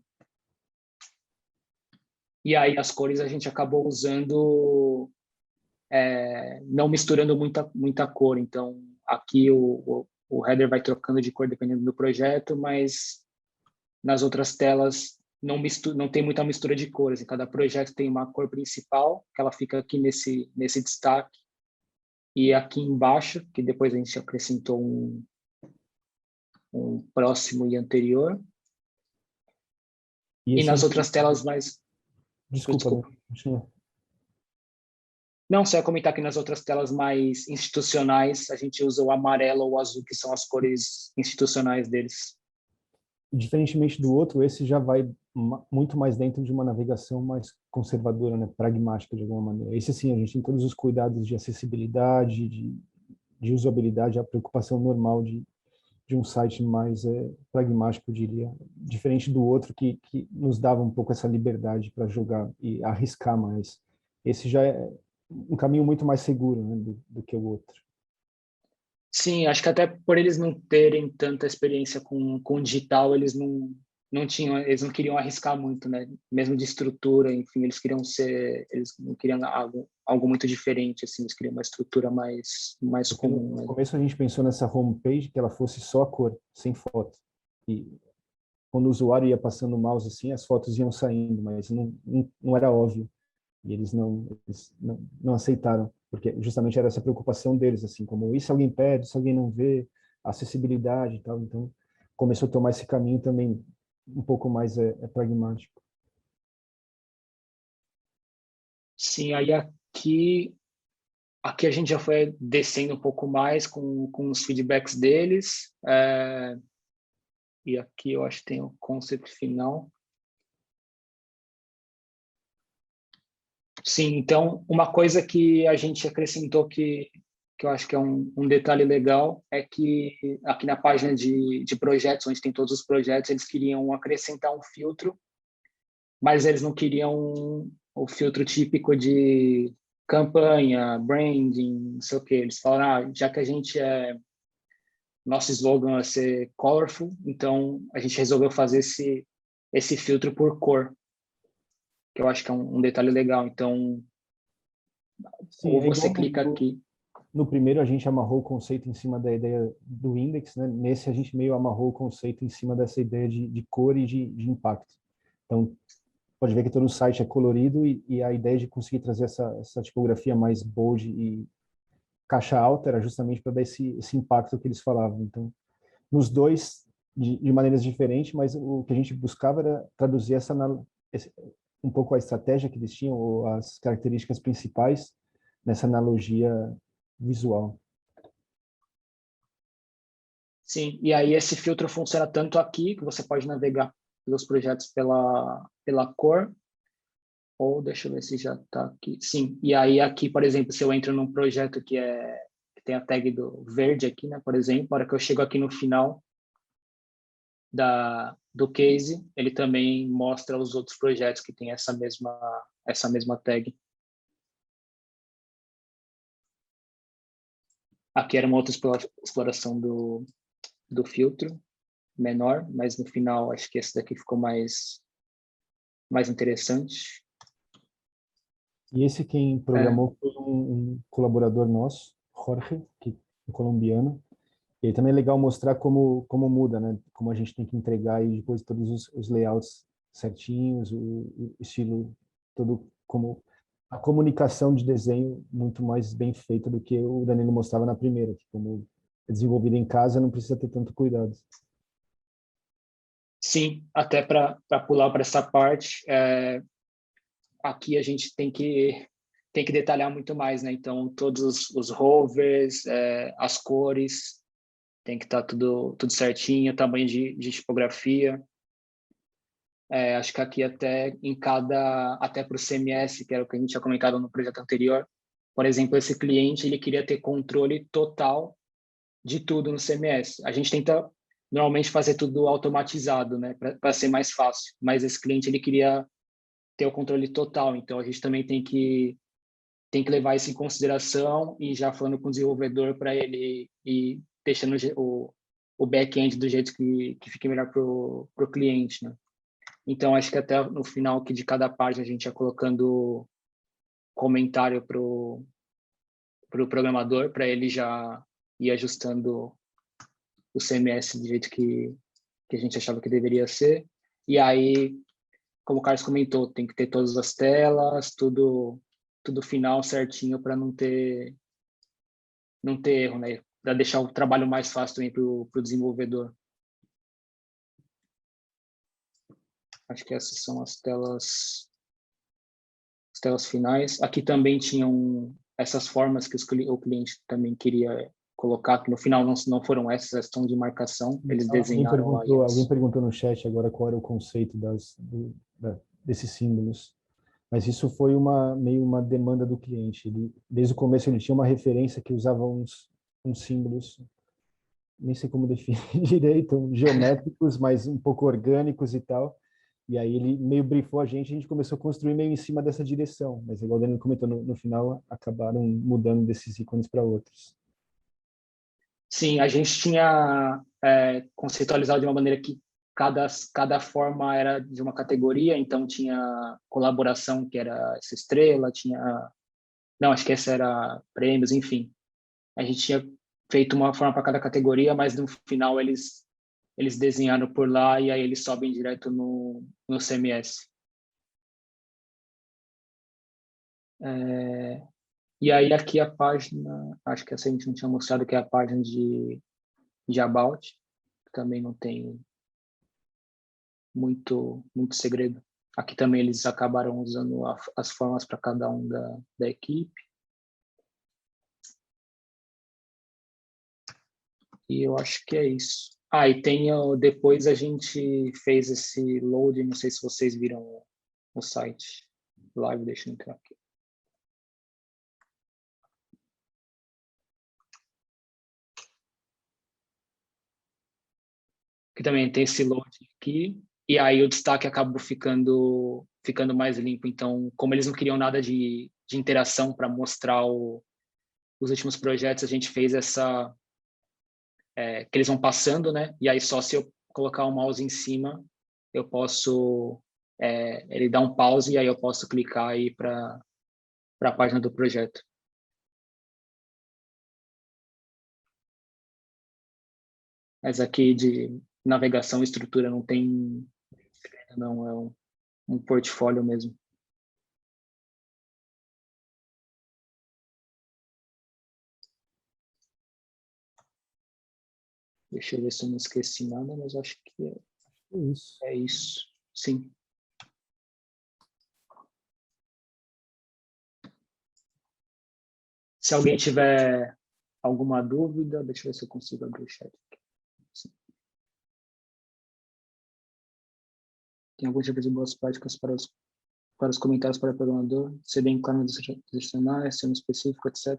E aí as cores a gente acabou usando, não misturando muita cor. Então, aqui o header vai trocando de cor dependendo do projeto, mas nas outras telas não tem muita mistura de cores. Em cada projeto tem uma cor principal, que ela fica aqui nesse destaque. E aqui embaixo, que depois a gente acrescentou um próximo e anterior. E esse nas outras telas mais... Desculpa, continua. Não, só ia comentar que nas outras telas mais institucionais, a gente usa o amarelo ou o azul, que são as cores institucionais deles. Diferentemente do outro, esse já vai muito mais dentro de uma navegação mais conservadora, né, pragmática de alguma maneira. Esse sim, a gente tem todos os cuidados de acessibilidade, de usabilidade, a preocupação normal de um site mais pragmático, eu diria, diferente do outro que nos dava um pouco essa liberdade para jogar e arriscar mais. Esse já é um caminho muito mais seguro, né, do que o outro. Sim, acho que até por eles não terem tanta experiência com digital, eles eles não queriam arriscar muito, né? Mesmo de estrutura, enfim, eles não queriam algo muito diferente, assim, eles queriam uma estrutura mais comum. No começo a gente pensou nessa homepage que ela fosse só a cor, sem foto. E quando o usuário ia passando o mouse assim, as fotos iam saindo, mas não era óbvio. E eles não aceitaram, porque justamente era essa preocupação deles, assim, como e se alguém pede, se alguém não vê, acessibilidade e tal. Então, começou a tomar esse caminho também um pouco mais pragmático. Sim, aí aqui a gente já foi descendo um pouco mais com os feedbacks deles. E aqui eu acho que tem o concept final. Sim, então, uma coisa que a gente acrescentou que eu acho que é um detalhe legal, é que aqui na página de projetos, onde tem todos os projetos, eles queriam acrescentar um filtro, mas eles não queriam o filtro típico de campanha, branding, não sei o quê. Eles falaram, já que nosso slogan é ser colorful, então a gente resolveu fazer esse filtro por cor, que eu acho que é um detalhe legal. Então, Sim, ou você clica aqui. No primeiro a gente amarrou o conceito em cima da ideia do index, né? Nesse a gente meio amarrou o conceito em cima dessa ideia de cor e de impacto. Então, pode ver que todo o site é colorido e a ideia de conseguir trazer essa tipografia mais bold e caixa alta era justamente para dar esse impacto que eles falavam. Então, nos dois, de maneiras diferentes, mas o que a gente buscava era traduzir um pouco a estratégia que eles tinham, ou as características principais nessa analogia visual. Sim, e aí esse filtro funciona tanto aqui, que você pode navegar pelos projetos pela cor, ou deixa eu ver se já está aqui. Sim, e aí aqui, por exemplo, se eu entro num projeto que tem a tag do verde aqui, né, por exemplo, na hora que eu chego aqui no final do case, ele também mostra os outros projetos que tem essa mesma tag. Aqui era uma outra exploração do filtro, menor, mas no final acho que esse daqui ficou mais interessante. E esse quem programou foi um colaborador nosso, Jorge, que é colombiano. E também é legal mostrar como muda, né? Como a gente tem que entregar e depois todos os layouts certinhos, o estilo todo, como a comunicação de desenho muito mais bem feita do que o Danilo mostrava na primeira, que como é desenvolvido em casa não precisa ter tanto cuidado. Sim, até para pular para essa parte, aqui a gente tem que detalhar muito mais, né? Então, todos os hovers, as cores, tem que estar tudo certinho, tamanho de tipografia. Acho que aqui até para o CMS, que era o que a gente tinha comentado no projeto anterior, por exemplo, esse cliente ele queria ter controle total de tudo no CMS. A gente tenta normalmente fazer tudo automatizado, né, para ser mais fácil, mas esse cliente ele queria ter o controle total, então a gente também tem que levar isso em consideração e já falando com o desenvolvedor para ele ir deixando o back-end do jeito que fique melhor para o cliente, né? Então, acho que até no final aqui de cada página a gente ia colocando comentário para o programador, para ele já ir ajustando o CMS do jeito que a gente achava que deveria ser. E aí, como o Carlos comentou, tem que ter todas as telas, tudo final certinho para não ter não ter erro, né? Para deixar o trabalho mais fácil também para o desenvolvedor. Acho que essas são as telas finais. Aqui também tinham essas formas que o cliente também queria colocar, que no final não foram essas estão de marcação, eles desenharam lá. Alguém perguntou no chat agora qual era o conceito desses símbolos. Mas isso foi meio uma demanda do cliente. Desde o começo ele tinha uma referência que usava uns símbolos, nem sei como definir direito, geométricos, mas um pouco orgânicos e tal. E aí ele meio brifou a gente começou a construir meio em cima dessa direção. Mas igual o Danilo comentou, no final acabaram mudando desses ícones para outros. Sim, a gente tinha conceitualizado de uma maneira que cada forma era de uma categoria, então tinha colaboração, que era essa estrela, não, acho que essa era prêmios, enfim. A gente tinha feito uma forma para cada categoria, mas no final eles desenharam por lá e aí eles sobem direto no CMS. E aí aqui a página, acho que essa a gente não tinha mostrado, que é a página de About, que também não tem muito segredo. Aqui também eles acabaram usando as formas para cada um da equipe. E eu acho que é isso. E depois a gente fez esse loading, não sei se vocês viram o site live, deixa eu entrar aqui. Que também tem esse loading aqui, e aí o destaque acabou ficando mais limpo. Então, como eles não queriam nada de interação para mostrar os últimos projetos, a gente fez essa... que eles vão passando, né? E aí só se eu colocar o mouse em cima, eu posso... ele dá um pause e aí eu posso clicar e ir para a página do projeto. Mas aqui de navegação e estrutura não tem... Não, é um portfólio mesmo. Deixa eu ver se eu não esqueci nada, mas acho que é isso. Sim. Se alguém tiver alguma dúvida, deixa eu ver se eu consigo abrir o chat aqui. Sim. Tem alguns tipos de boas práticas para os comentários para o programador, ser bem claro nos direcionais, sendo específico, etc.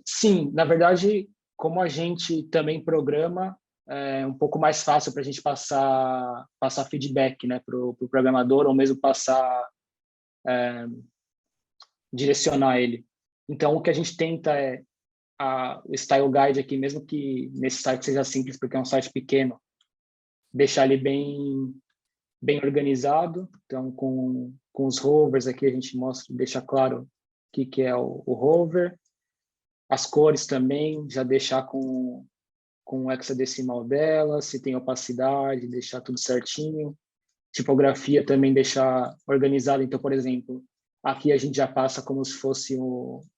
Sim, na verdade, como a gente também programa, é um pouco mais fácil para a gente passar feedback, né, para o programador, ou mesmo direcionar ele. Então, o que a gente tenta o Style Guide aqui, mesmo que nesse site seja simples, porque é um site pequeno, deixar ele bem organizado. Então, com os hovers aqui, a gente deixa claro o que é o hover. As cores também, já deixar com o hexadecimal dela, se tem opacidade, deixar tudo certinho. Tipografia também deixar organizado. Então, por exemplo, aqui a gente já passa como se fosse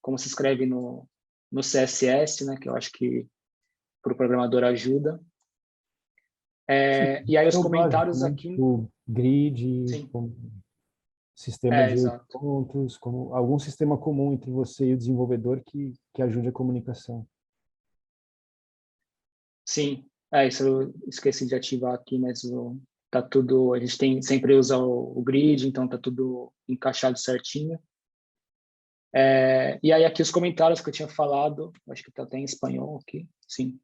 como se escreve no CSS, né? Que eu acho que para o programador ajuda. E aí os comentários básico, né? aqui... O grid, sistema de pontos, como algum sistema comum entre você e o desenvolvedor que ajude a comunicação. Sim, isso eu esqueci de ativar aqui, mas tá tudo... A gente sempre usa o grid, então tá tudo encaixado certinho. E aí aqui os comentários que eu tinha falado, acho que tá até em espanhol aqui, sim.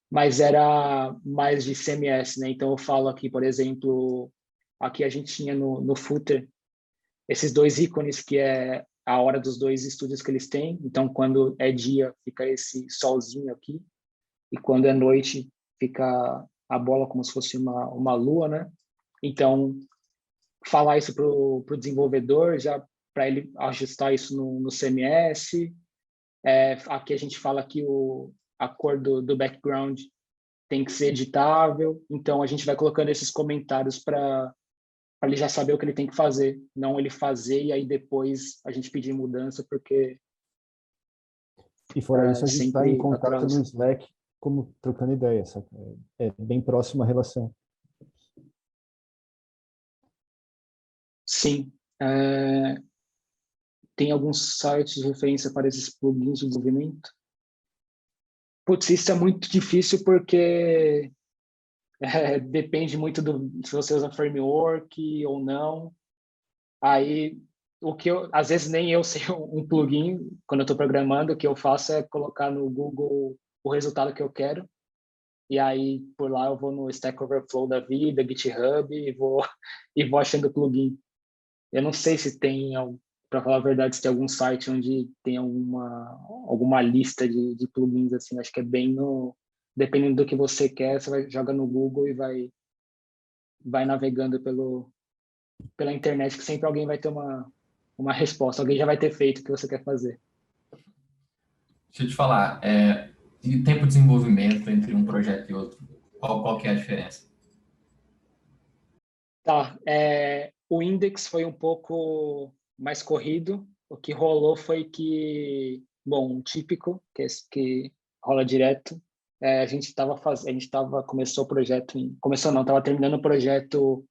Mas era mais de CMS, né? Então eu falo aqui, por exemplo, aqui a gente tinha no footer esses dois ícones, que é a hora dos dois estúdios que eles têm. Então, quando é dia, fica esse solzinho aqui, e quando é noite, fica a bola como se fosse uma lua, né? Então, falar isso para o desenvolvedor, já para ele ajustar isso no CMS. Aqui a gente fala que a cor do background tem que ser editável, então a gente vai colocando esses comentários para ele já saber o que ele tem que fazer, não ele fazer e aí depois a gente pedir mudança, porque E fora isso, a gente está em sempre contato atrás. no Slack, como trocando ideia, saca? É bem próxima a relação. Sim. Tem alguns sites de referência para esses plugins de desenvolvimento? Putz, isso é muito difícil porque depende muito se você usa framework ou não. Aí, às vezes nem eu sei um plugin, quando eu estou programando, o que eu faço é colocar no Google o resultado que eu quero, e aí por lá eu vou no Stack Overflow da vida, GitHub, e vou achando plugin. Eu não sei se tem, para falar a verdade, se tem algum site onde tem alguma lista de plugins, assim, acho que é bem dependendo do que você quer, você joga no Google e vai navegando pela internet, que sempre alguém vai ter uma resposta, alguém já vai ter feito o que você quer fazer. Deixa eu te falar, e tempo de desenvolvimento entre um projeto e outro, qual que é a diferença? Tá, o Index foi um pouco mais corrido. O que rolou foi que, bom, um típico, que rola direto, começou o projeto começou não, estava terminando o projeto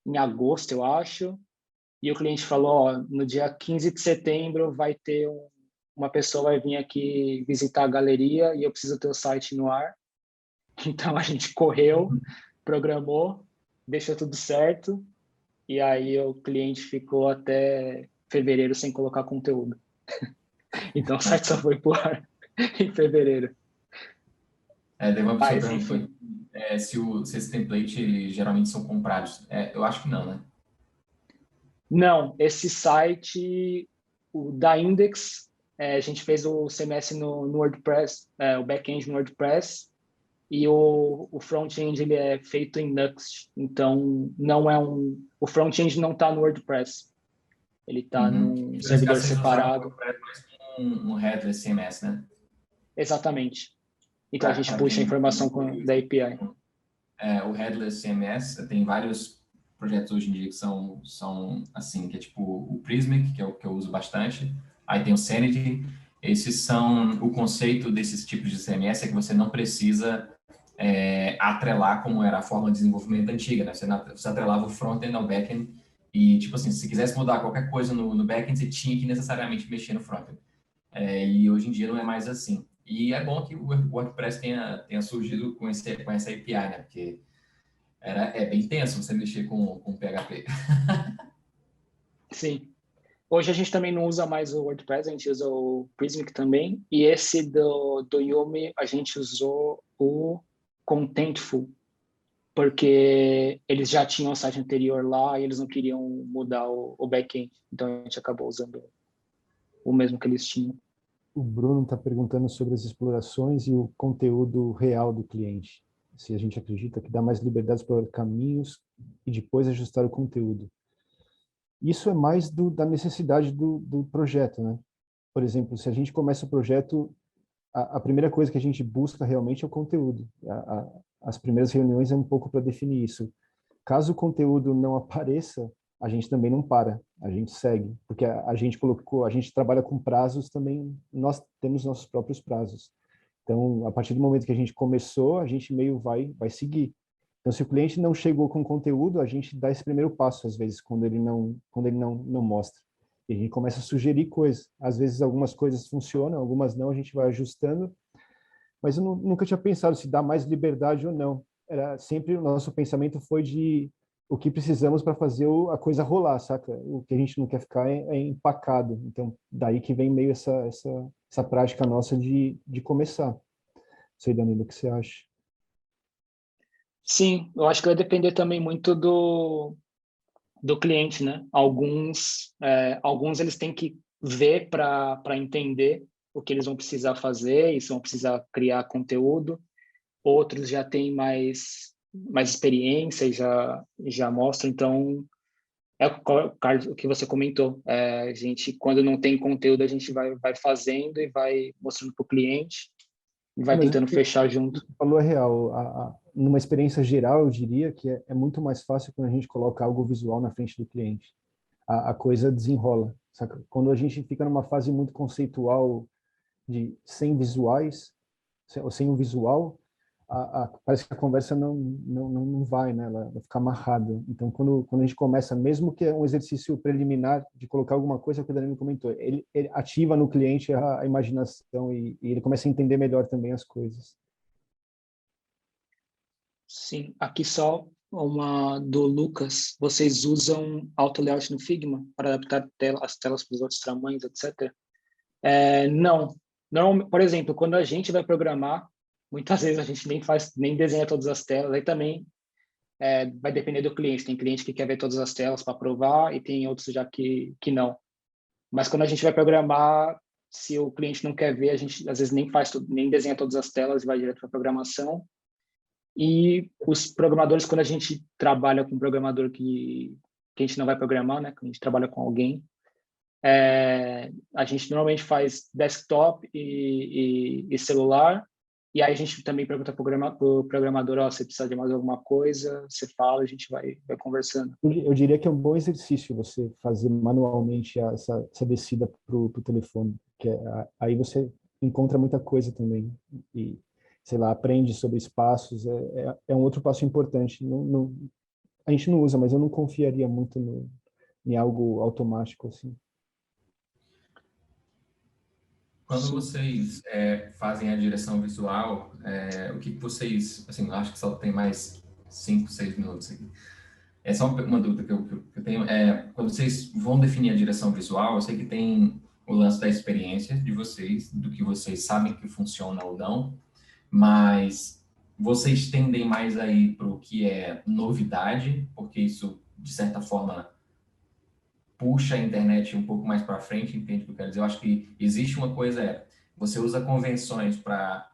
em agosto, eu acho, e o cliente falou, ó, no dia 15 de setembro vai ter uma pessoa vai vir aqui visitar a galeria e eu preciso ter o site no ar. Então a gente correu, programou, deixou tudo certo, e aí o cliente ficou até fevereiro sem colocar conteúdo. Então o site só foi pro ar em fevereiro. Daí uma pessoa Mas, perguntou enfim. se esse template eles geralmente são comprados. Eu acho que não, né? Não, esse site, o da Index, a gente fez o CMS no WordPress, o back-end no WordPress, e o front-end ele é feito em Nuxt, então não é o front-end não está no WordPress, ele está num Nesse caso, servidor vocês usaram o separado. WordPress mais como um headless CMS, né? Exatamente. Então a gente Para puxa a quem informação da API. o headless CMS tem vários projetos hoje em dia que são assim, que é tipo o Prismic, que é o que eu uso bastante. Aí tem o Sanity. Esses são o conceito desses tipos de CMS é que você não precisa atrelar como era a forma de desenvolvimento antiga, né? Você atrelava o front-end ao back-end e, tipo assim, se quisesse mudar qualquer coisa no back-end, você tinha que necessariamente mexer no front-end. E hoje em dia não é mais assim. E é bom que o WordPress tenha surgido com essa API, né? Porque é bem tenso você mexer com PHP. Sim. Hoje a gente também não usa mais o WordPress, a gente usa o Prismic também. E esse do Yumi, a gente usou o Contentful, porque eles já tinham o site anterior lá e eles não queriam mudar o back-end. Então a gente acabou usando o mesmo que eles tinham. O Bruno está perguntando sobre as explorações e o conteúdo real do cliente. Se a gente acredita que dá mais liberdade para caminhos e depois ajustar o conteúdo. Isso é mais da necessidade do projeto, né? Por exemplo, se a gente começa o projeto, a primeira coisa que a gente busca realmente é o conteúdo. As primeiras reuniões é um pouco para definir isso. Caso o conteúdo não apareça, a gente também não para, a gente segue, porque a gente trabalha com prazos também, nós temos nossos próprios prazos. Então, a partir do momento que a gente começou, a gente meio vai seguir. Então, se o cliente não chegou com conteúdo, a gente dá esse primeiro passo, às vezes, quando ele não mostra. E a gente começa a sugerir coisas. Às vezes, algumas coisas funcionam, algumas não, a gente vai ajustando. Mas eu nunca tinha pensado se dá mais liberdade ou não. Era sempre o nosso pensamento foi de o que precisamos para fazer a coisa rolar, saca? O que a gente não quer ficar é empacado. Então, daí que vem meio essa prática nossa de começar. Não sei, Danilo, o que você acha? Sim, eu acho que vai depender também muito do cliente, né? Alguns eles têm que ver para entender o que eles vão precisar fazer e se vão precisar criar conteúdo. Outros já têm mais experiência e já mostram. Então, Carlos, o que você comentou. A gente, quando não tem conteúdo, a gente vai fazendo e vai mostrando para o cliente e vai Mas tentando fechar junto. você falou é real. Numa experiência geral, eu diria que é muito mais fácil quando a gente coloca algo visual na frente do cliente. A coisa desenrola, saca? Quando a gente fica numa fase muito conceitual sem visuais, sem o visual, parece que a conversa não vai, né? Ela vai ficar amarrada. Então, quando a gente começa, mesmo que é um exercício preliminar de colocar alguma coisa que o Danilo comentou, ele ativa no cliente a imaginação e ele começa a entender melhor também as coisas. Sim, aqui só uma do Lucas. Vocês usam auto layout no Figma para adaptar as telas para os outros tamanhos, etc? Não. Por exemplo, quando a gente vai programar, muitas vezes a gente nem desenha todas as telas. Aí também vai depender do cliente. Tem cliente que quer ver todas as telas para provar e tem outros já que não. Mas quando a gente vai programar, se o cliente não quer ver, a gente às vezes nem desenha todas as telas e vai direto para a programação. E os programadores, quando a gente trabalha com um programador que a gente não vai programar, né? Quando a gente trabalha com alguém, a gente normalmente faz desktop e celular, e aí a gente também pergunta para o programador, você precisa de mais alguma coisa, você fala, a gente vai conversando. Eu diria que é um bom exercício você fazer manualmente essa descida para o telefone, que aí você encontra muita coisa também, e sei lá, aprende sobre espaços, é um outro passo importante. A gente não usa, mas eu não confiaria muito em algo automático assim. Quando vocês fazem a direção visual, o que vocês, assim, eu acho que só tem mais 5, 6 minutos aqui. É só uma dúvida que eu tenho. Quando vocês vão definir a direção visual, eu sei que tem o lance da experiência de vocês, do que vocês sabem que funciona ou não, mas vocês tendem mais aí para o que é novidade, porque isso, de certa forma, puxa a internet um pouco mais para frente, entende o que eu quero dizer? Eu acho que existe uma coisa, você usa convenções para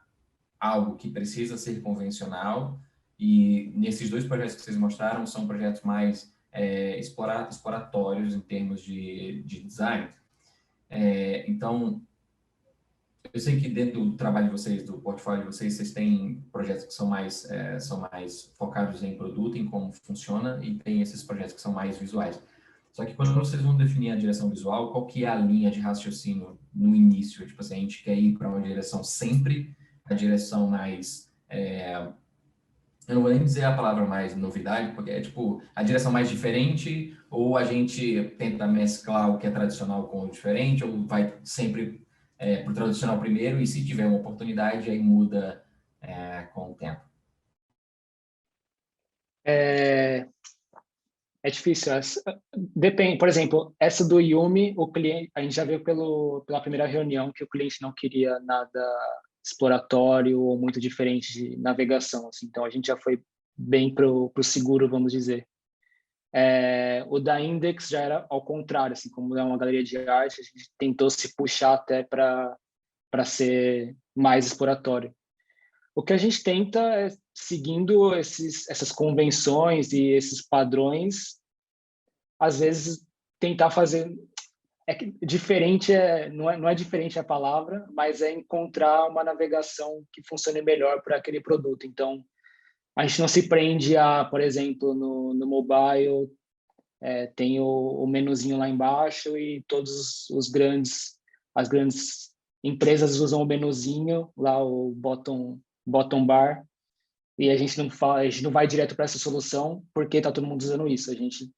algo que precisa ser convencional, e nesses 2 projetos que vocês mostraram são projetos mais exploratórios em termos de design. Então, eu sei que dentro do trabalho de vocês, do portfólio de vocês têm projetos que são mais focados em produto, em como funciona, e tem esses projetos que são mais visuais. Só que quando vocês vão definir a direção visual, qual que é a linha de raciocínio no início? Tipo assim, a gente quer ir para uma direção sempre, a direção mais... eu não vou nem dizer a palavra mais novidade, porque é tipo a direção mais diferente, ou a gente tenta mesclar o que é tradicional com o diferente, ou vai sempre para o tradicional primeiro, e se tiver uma oportunidade, aí muda com o tempo. É difícil. Depende. Por exemplo, essa do Yumi, o cliente, a gente já viu pela primeira reunião que o cliente não queria nada exploratório ou muito diferente de navegação. Assim. Então, a gente já foi bem pro seguro, vamos dizer. O da Index já era ao contrário. Assim, como é uma galeria de arte, a gente tentou se puxar até para ser mais exploratório. O que a gente tenta é, seguindo essas convenções e esses padrões, às vezes tentar fazer... diferente, não é diferente a palavra, mas é encontrar uma navegação que funcione melhor para aquele produto. Então, a gente não se prende a, por exemplo, no mobile, tem o menuzinho lá embaixo e as grandes empresas usam o menuzinho, lá o bottom bar, e a gente não vai direto para essa solução porque está todo mundo usando isso. A gente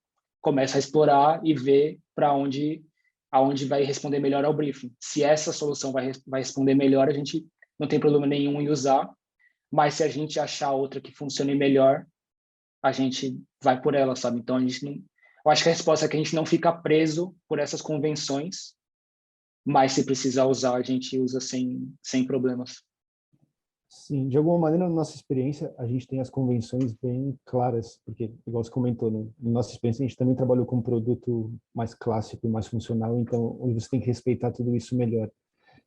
começa a explorar e ver aonde vai responder melhor ao briefing. Se essa solução vai responder melhor, a gente não tem problema nenhum em usar, mas se a gente achar outra que funcione melhor, a gente vai por ela, sabe? Então, eu acho que a resposta é que a gente não fica preso por essas convenções, mas se precisar usar, a gente usa sem problemas. Sim, de alguma maneira, na nossa experiência, a gente tem as convenções bem claras, porque, igual você comentou, na nossa experiência, a gente também trabalhou com um produto mais clássico e mais funcional, então você tem que respeitar tudo isso melhor.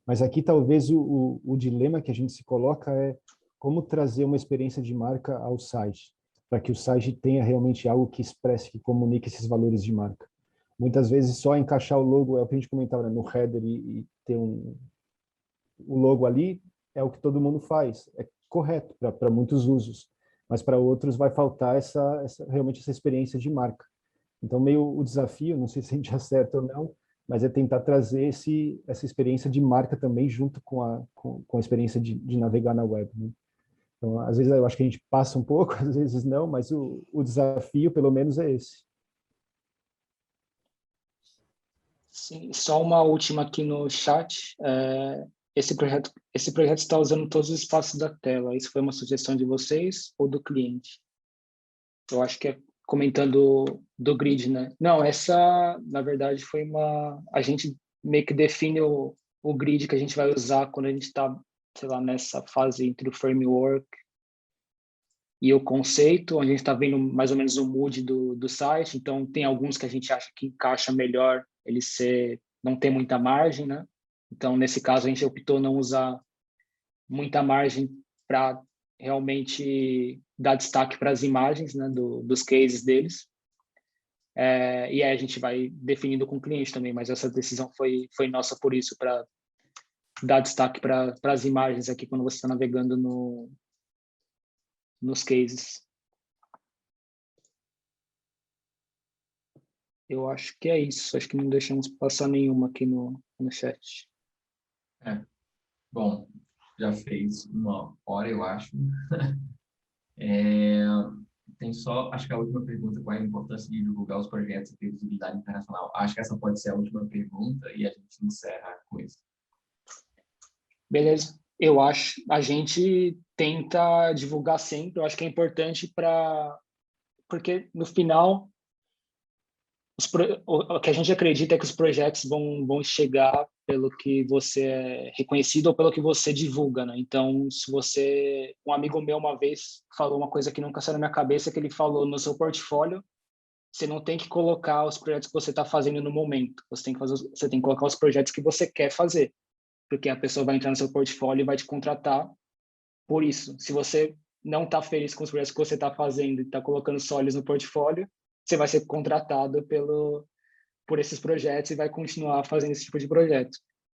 Mas aqui, talvez, o dilema que a gente se coloca é como trazer uma experiência de marca ao site, para que o site tenha realmente algo que expresse, que comunique esses valores de marca. Muitas vezes, só encaixar o logo, é o que a gente comentava, né, no header e ter o logo ali, é o que todo mundo faz, é correto para muitos usos, mas para outros vai faltar realmente essa experiência de marca. Então, meio o desafio, não sei se a gente acerta ou não, mas é tentar trazer essa experiência de marca também junto com a experiência de navegar na web, né? Então, às vezes eu acho que a gente passa um pouco, às vezes não, mas o desafio, pelo menos, é esse. Sim, só uma última aqui no chat. Esse projeto está usando todos os espaços da tela. Isso foi uma sugestão de vocês ou do cliente? Eu acho que é comentando do grid, né? Não, essa, na verdade, foi uma... A gente meio que define o grid que a gente vai usar quando a gente está, sei lá, nessa fase entre o framework e o conceito, onde a gente está vendo mais ou menos o mood do site. Então, tem alguns que a gente acha que encaixa melhor não ter muita margem, né? Então, nesse caso, a gente optou não usar muita margem para realmente dar destaque para as imagens, né, dos cases deles. E aí a gente vai definindo com o cliente também, mas essa decisão foi nossa por isso, para dar destaque para as imagens aqui quando você está navegando nos cases. Eu acho que é isso. Acho que não deixamos passar nenhuma aqui no chat. Bom, já fez 1 hora, eu acho. Tem só, acho que a última pergunta, qual é a importância de divulgar os projetos e ter visibilidade internacional? Acho que essa pode ser a última pergunta e a gente encerra com isso. Beleza. Eu acho, a gente tenta divulgar sempre. Eu acho que é importante porque no final o que a gente acredita é que os projetos vão chegar pelo que você é reconhecido ou pelo que você divulga, né? Então, um amigo meu uma vez falou uma coisa que nunca saiu na minha cabeça, que ele falou: no seu portfólio, você não tem que colocar os projetos que você está fazendo no momento. Você tem que colocar os projetos que você quer fazer, porque a pessoa vai entrar no seu portfólio e vai te contratar por isso. Se você não está feliz com os projetos que você está fazendo e está colocando só eles no portfólio, você vai ser contratado por esses projetos e vai continuar fazendo esse tipo de projeto.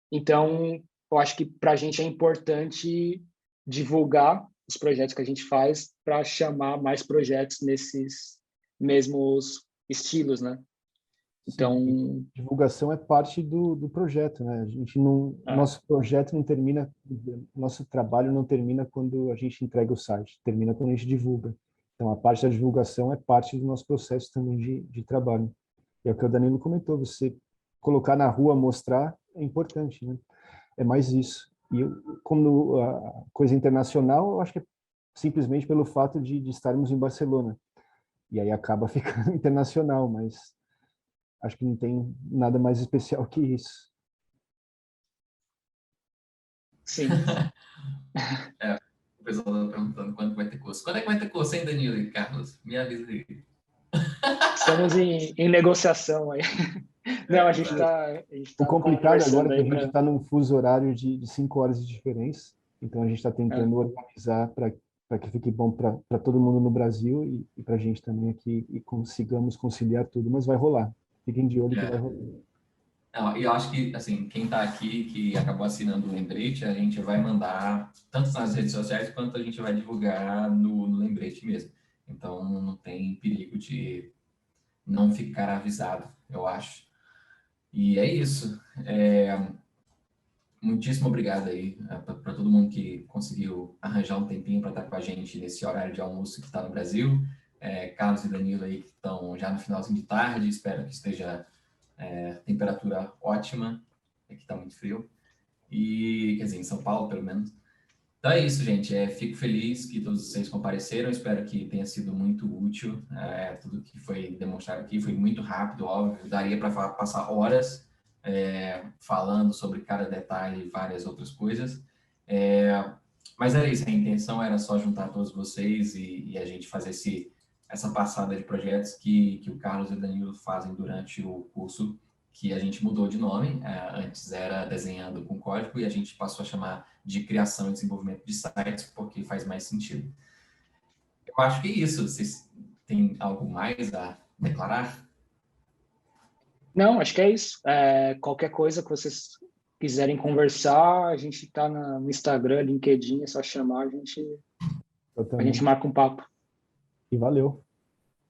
Então, eu acho que para a gente é importante divulgar os projetos que a gente faz para chamar mais projetos nesses mesmos estilos, né? Então, sim, divulgação é parte do projeto, né? A gente não, nosso projeto não termina, nosso trabalho não termina quando a gente entrega o site, termina quando a gente divulga. Então, a parte da divulgação é parte do nosso processo também de trabalho. E é o que o Danilo comentou, você colocar na rua, mostrar, é importante, né? É mais isso. E como a coisa internacional, eu acho que é simplesmente pelo fato de estarmos em Barcelona. E aí acaba ficando internacional, mas acho que não tem nada mais especial que isso. sim. O pessoal está perguntando quando vai ter curso. Quando é que vai ter curso, hein, Danilo e Carlos? Me avisa aí. Estamos em negociação aí. Não, a gente está O complicado agora é que a gente para... está num fuso horário de 5 horas de diferença, então a gente está tentando organizar para que fique bom para todo mundo no Brasil e para a gente também aqui e consigamos conciliar tudo, mas vai rolar. Fiquem de olho que vai rolar. Não, e eu acho que, assim, quem está aqui, que acabou assinando o lembrete, a gente vai mandar tanto nas redes sociais quanto a gente vai divulgar no lembrete mesmo. Então, não tem perigo de não ficar avisado, eu acho. E é isso. Muitíssimo obrigado aí para todo mundo que conseguiu arranjar um tempinho para estar com a gente nesse horário de almoço que está no Brasil. Carlos e Danilo aí que estão já no finalzinho de tarde, espero que esteja temperatura ótima, aqui está muito frio, e quer dizer, em São Paulo pelo menos. Então é isso, gente, fico feliz que todos vocês compareceram, espero que tenha sido muito útil, tudo que foi demonstrado aqui foi muito rápido, óbvio, daria para passar horas falando sobre cada detalhe e várias outras coisas, mas era isso, a intenção era só juntar todos vocês e a gente fazer essa passada de projetos que o Carlos e o Danilo fazem durante o curso, que a gente mudou de nome, antes era Desenhando com Código, e a gente passou a chamar de Criação e Desenvolvimento de Sites, porque faz mais sentido. Eu acho que é isso. Vocês têm algo mais a declarar? Não, acho que é isso. Qualquer coisa que vocês quiserem conversar, a gente está no Instagram, LinkedIn, é só chamar, a gente marca um papo. E valeu.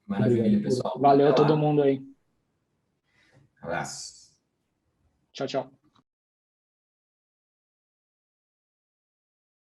Maravilha, pessoal. Valeu a todo mundo aí. Abraço. Tchau, tchau.